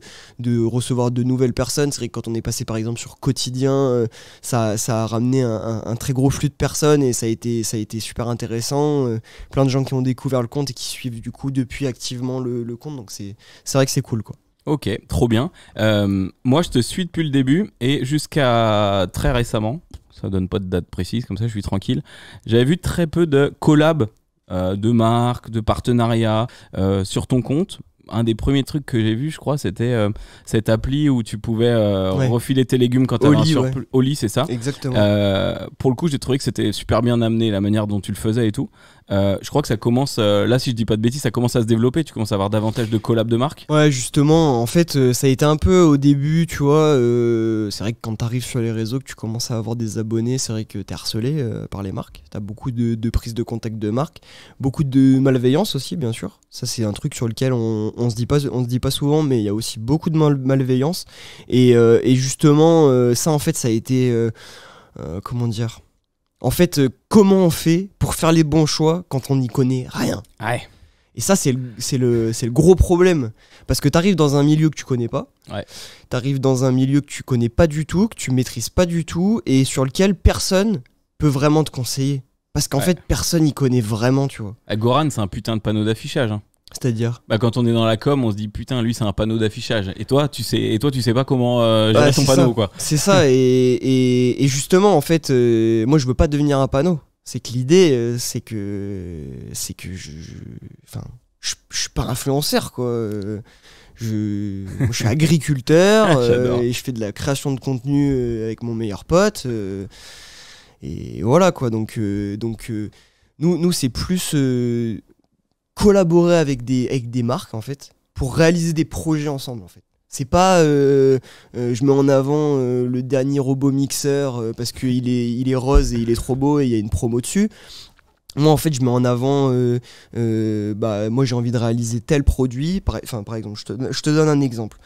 recevoir de nouvelles personnes. C'est vrai que quand on est passé par exemple sur Quotidien, ça a ramené un très gros flux de personnes, et ça a été super intéressant. Plein de gens qui ont découvert le compte et qui suivent du coup depuis activement le compte, donc c'est vrai que c'est cool, quoi. Ok, trop bien. Moi, je te suis depuis le début et jusqu'à très récemment. Ça donne pas de date précise, comme ça je suis tranquille. J'avais vu très peu de collabs, de marques, de partenariats sur ton compte. Un des premiers trucs que j'ai vu, je crois, c'était cette appli où tu pouvais refiler tes légumes quand tu avais un surplus. Oli, c'est ça. Exactement. Pour le coup, j'ai trouvé que c'était super bien amené, la manière dont tu le faisais et tout. Je crois que ça commence, là si je dis pas de bêtises, ça commence à se développer. Tu commences à avoir davantage de collabs de marques. Ouais, justement, en fait, ça a été un peu au début, tu vois. C'est vrai que quand t'arrives sur les réseaux, que tu commences à avoir des abonnés, c'est vrai que t'es harcelé par les marques. T'as beaucoup de prises de contact de marques, beaucoup de malveillance aussi, bien sûr. Ça, c'est un truc sur lequel on se dit pas souvent, mais il y a aussi beaucoup de malveillance. Et justement, ça, en fait, ça a été... comment dire ? En fait, comment on fait pour faire les bons choix quand on n'y connaît rien ? Ouais. Et ça, c'est le gros problème. Parce que t'arrives dans un milieu que tu connais pas. Ouais. T'arrives dans un milieu que tu connais pas du tout, que tu maîtrises pas du tout, et sur lequel personne peut vraiment te conseiller. Parce qu'en fait, personne n'y connaît vraiment, tu vois. Goran, c'est un putain de panneau d'affichage. Hein. C'est-à-dire quand on est dans la com, on se dit putain, lui c'est un panneau d'affichage. Et toi, tu sais pas comment gérer ton panneau, quoi. C'est ça. Et justement, en fait, moi, je veux pas devenir un panneau. C'est que l'idée, c'est que je suis pas influenceur, quoi. Moi, je suis agriculteur et je fais de la création de contenu avec mon meilleur pote. Et voilà, quoi. Donc nous, c'est plus collaborer avec des marques, en fait, pour réaliser des projets ensemble, en fait. C'est pas je mets en avant le dernier robot mixeur parce qu'il est rose et il est trop beau et il y a une promo dessus. Moi, en fait, je mets en avant moi, j'ai envie de réaliser tel produit. Par exemple, je te donne un exemple.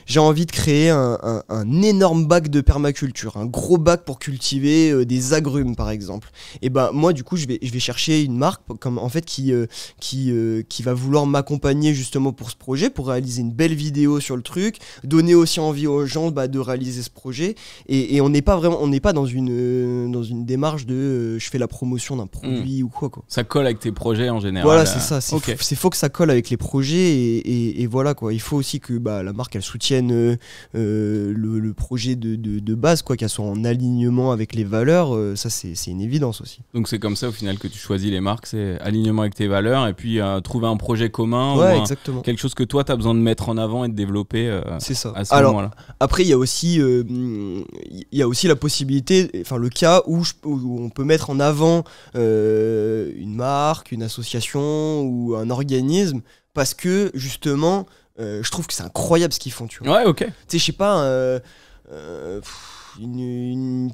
J'ai envie de créer un énorme bac de permaculture, un gros bac pour cultiver des agrumes, par exemple. Et moi, du coup, je vais chercher une marque comme, en fait, qui va vouloir m'accompagner justement pour ce projet, pour réaliser une belle vidéo sur le truc, donner aussi envie aux gens de réaliser ce projet. Et on n'est pas dans une démarche de je fais la promotion d'un produit ou quoi. Ça colle avec tes projets en général. Voilà, c'est ça. Faut que ça colle avec les projets et voilà, quoi. Il faut aussi que la marque, elle soutienne le projet de base, quoi, qu'elle soit en alignement avec les valeurs. Ça, c'est une évidence aussi. Donc c'est comme ça au final que tu choisis les marques, c'est alignement avec tes valeurs et puis trouver un projet commun, exactement. Quelque chose que toi tu as besoin de mettre en avant et de développer c'est ça. À ce moment-là. Après il y a aussi la possibilité, enfin le cas où on peut mettre en avant une marque, une association ou un organisme parce que justement je trouve que c'est incroyable ce qu'ils font, tu vois. Ouais, ok. Tu sais, je sais pas, une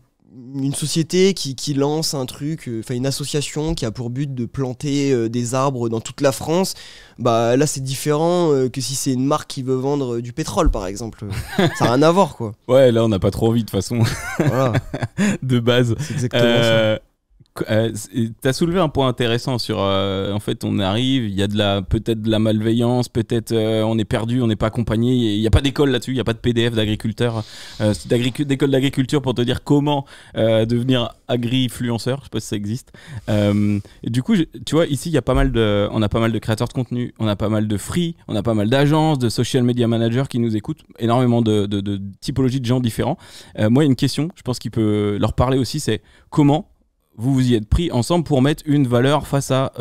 société qui lance un truc, une association qui a pour but de planter des arbres dans toute la France, là c'est différent que si c'est une marque qui veut vendre du pétrole, par exemple. Ça n'a rien à voir, quoi. Ouais, là on n'a pas trop envie de toute façon. Voilà. De base. C'est exactement ça. T'as soulevé un point intéressant sur en fait on arrive, il y a peut-être de la malveillance, peut-être on est perdu, on n'est pas accompagné, il n'y a pas d'école là-dessus, il n'y a pas de PDF d'agriculteur, d'école d'agriculture pour te dire comment devenir agri-influenceur, je sais pas si ça existe. Et du coup, tu vois, ici on a pas mal de créateurs de contenu, on a pas mal de free, on a pas mal d'agences, de social media managers qui nous écoutent, énormément de typologies de gens différents. Moi, une question, je pense qu'il peut leur parler aussi, c'est comment vous y êtes pris ensemble pour mettre une valeur face à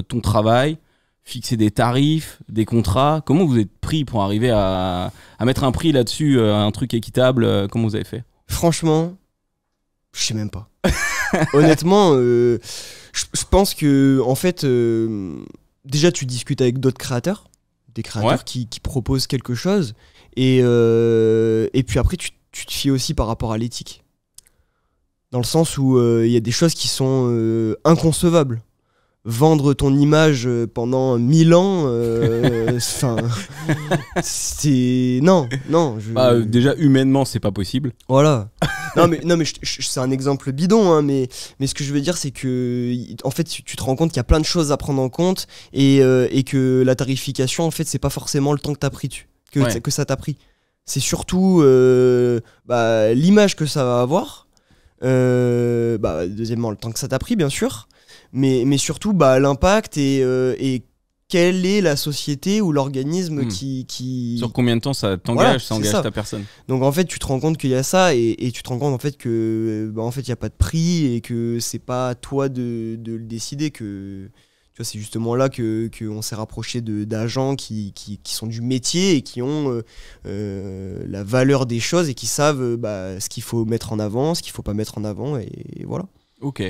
ton travail, fixer des tarifs, des contrats. Comment vous êtes pris pour arriver à mettre un prix là-dessus, un truc équitable, comment vous avez fait? Franchement, je sais même pas. Honnêtement, je pense que en fait, déjà tu discutes avec d'autres créateurs, des créateurs qui proposent quelque chose, et puis après tu te fies aussi par rapport à l'éthique. Dans le sens où il y a des choses qui sont inconcevables. Vendre ton image pendant 1000 ans, c'est... Non. Déjà, humainement, c'est pas possible. Voilà. non, mais c'est un exemple bidon, hein, mais ce que je veux dire, c'est que en fait, tu te rends compte qu'il y a plein de choses à prendre en compte et que la tarification, en fait, c'est pas forcément le temps que t'as pris que ça t'a pris. C'est surtout l'image que ça va avoir. Deuxièmement, le temps que ça t'a pris, bien sûr, mais surtout l'impact et quelle est la société ou l'organisme qui... Sur combien de temps ça t'engage, ça engage ta personne. Donc en fait, tu te rends compte qu'il y a ça et tu te rends compte en fait que en fait, il n'y a pas de prix et que c'est pas à toi de le décider, que tu vois, c'est justement là qu'on s'est rapproché d'agents qui sont du métier et qui ont la valeur des choses et qui savent ce qu'il faut mettre en avant, ce qu'il faut pas mettre en avant, et voilà. Ok.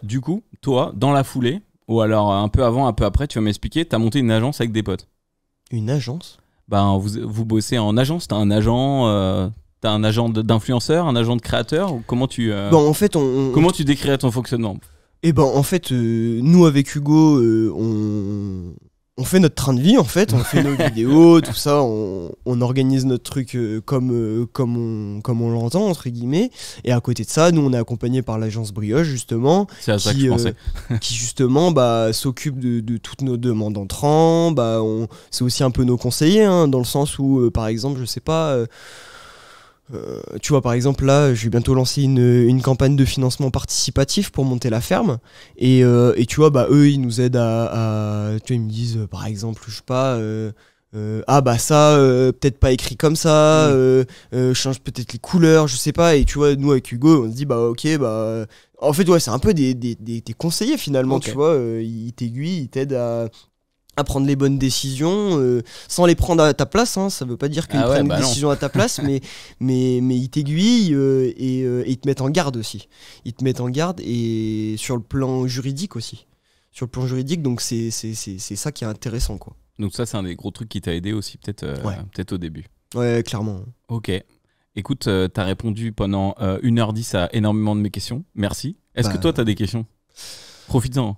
Du coup, toi, dans la foulée, ou alors un peu avant, un peu après, tu vas m'expliquer, t'as monté une agence avec des potes. Une agence ? Vous bossez en agence, t'as un agent d'influenceur, un agent de créateur, ou comment tu... en fait, comment tu décrirais ton fonctionnement ? En fait, nous avec Hugo, on fait notre train de vie, en fait, on fait nos vidéos, tout ça, on organise notre truc comme on l'entend, entre guillemets. Et à côté de ça, nous, on est accompagné par l'agence Brioche, justement. C'est à ça que je pensais. Qui, justement, s'occupe de toutes nos demandes entrants. C'est aussi un peu nos conseillers, hein, dans le sens où, par exemple, je sais pas... tu vois, par exemple, là, je vais bientôt lancer une campagne de financement participatif pour monter la ferme. Et tu vois, eux, ils nous aident tu vois, ils me disent, par exemple, je sais pas, peut-être pas écrit comme ça, change peut-être les couleurs, je sais pas. Et tu vois, nous, avec Hugo, on se dit, en fait, ouais, c'est un peu des conseillers, finalement, okay. Tu vois, ils t'aiguillent, ils t'aident à prendre les bonnes décisions sans les prendre à ta place, hein. Ça veut pas dire qu'ils prennent une décision à ta place, mais ils t'aiguillent et ils te mettent en garde aussi. Ils te mettent en garde et sur le plan juridique aussi. Sur le plan juridique, donc c'est ça qui est intéressant, quoi. Donc ça, c'est un des gros trucs qui t'a aidé aussi peut-être au début. Ouais, clairement. Ok. Écoute, t'as répondu pendant 1h10 à énormément de mes questions. Merci. Est-ce que toi, t'as des questions ? Profites-en.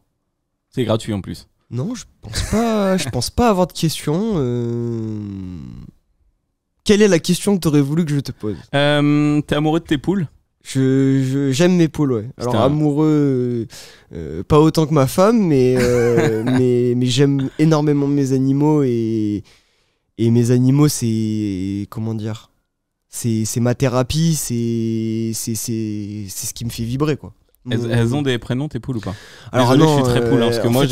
C'est gratuit en plus. Non, je pense pas avoir de questions. Quelle est la question que t'aurais voulu que je te pose ? T'es amoureux de tes poules ? J'aime mes poules, ouais. Alors amoureux, pas autant que ma femme, mais j'aime énormément mes animaux et mes animaux, c'est comment dire ? C'est ma thérapie, c'est ce qui me fait vibrer, quoi. Elles ont des prénoms, tes poules, ou pas ? Alors désolé, je suis très poule, parce que moi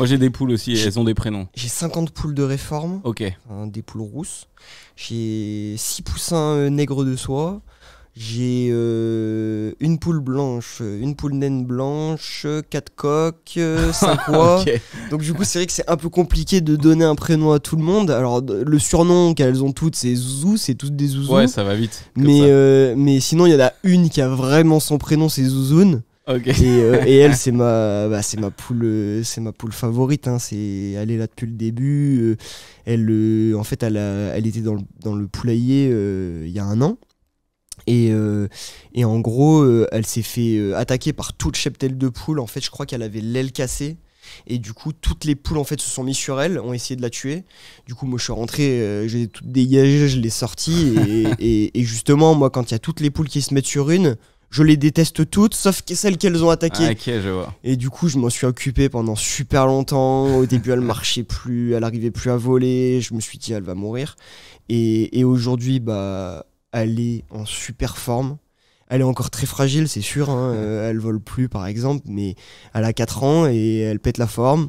j'ai des poules aussi et elles ont des prénoms. J'ai 50 poules de réforme, des poules rousses. J'ai 6 poussins nègres de soie. J'ai une poule blanche, une poule naine blanche, 4 coqs, 5 oies. Okay. Donc du coup, c'est vrai que c'est un peu compliqué de donner un prénom à tout le monde. Alors le surnom qu'elles ont toutes, c'est Zouzou, c'est toutes des Zouzous. Ouais, ça va vite. Mais sinon, il y en a une qui a vraiment son prénom, c'est Zouzoune. Okay. Et elle, c'est ma poule favorite, hein. Elle est là depuis le début. En fait, elle était dans le poulailler il y a 1 an. Et en gros, elle s'est fait attaquer par toute cheptel de poules. En fait, je crois qu'elle avait l'aile cassée. Et du coup, toutes les poules en fait se sont mises sur elle, ont essayé de la tuer. Du coup, moi, je suis rentré, j'ai tout dégagé, je l'ai sortie. Et justement, moi, quand il y a toutes les poules qui se mettent sur une, je les déteste toutes, sauf celles qu'elles ont attaquées. Ah, ok, je vois. Et du coup, je m'en suis occupé pendant super longtemps. Au début, elle marchait plus, elle arrivait plus à voler. Je me suis dit, elle va mourir. Et aujourd'hui, bah, elle est en super forme. Elle est encore très fragile, c'est sûr. Hein. Elle vole plus, par exemple, mais elle a 4 ans et elle pète la forme.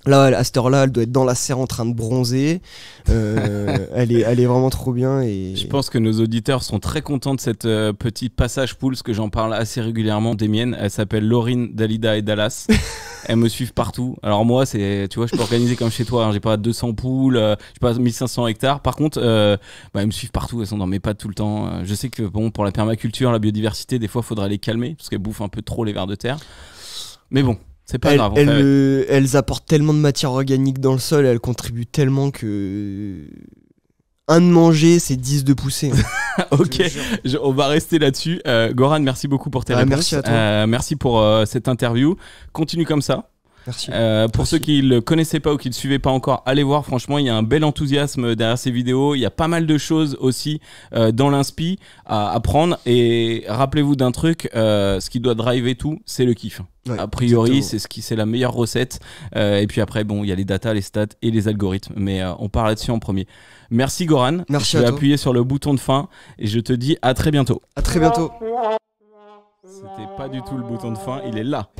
Là, à cette heure-là, elle doit être dans la serre en train de bronzer. Elle est vraiment trop bien. Et... Je pense que nos auditeurs sont très contents de cette petit passage poule, parce que j'en parle assez régulièrement des miennes. Elle s'appelle Laurine, Dalida et Dallas. Elles me suivent partout. Alors moi, tu vois, je peux organiser comme chez toi. Hein. J'ai pas 200 poules, j'ai pas 1500 hectares. Par contre, elles me suivent partout. Elles sont dans mes pattes tout le temps. Je sais que bon, pour la permaculture, la biodiversité, des fois, il faudra les calmer, parce qu'elles bouffent un peu trop les vers de terre. Mais bon. C'est pas grave. Elles apportent tellement de matière organique dans le sol, elles contribuent tellement que... Un de manger, c'est 10 de pousser. Ok, on va rester là-dessus. Goran, merci beaucoup pour tes réponses. Merci à toi. Merci pour cette interview. Continue comme ça. Merci. Pour ceux qui ne le connaissaient pas ou qui ne le suivaient pas encore, allez voir, franchement, il y a un bel enthousiasme derrière ces vidéos. Il y a pas mal de choses aussi dans l'inspi à apprendre. Et rappelez-vous d'un truc, ce qui doit driver tout, c'est le kiff. Ouais, a priori, exactement. c'est la meilleure recette. Et puis après, bon, il y a les datas, les stats et les algorithmes. Mais on part là-dessus en premier. Merci Goran. Merci je vais à toi. appuyer sur le bouton de fin et je te dis à très bientôt. À très bientôt. C'était pas du tout le bouton de fin, il est là.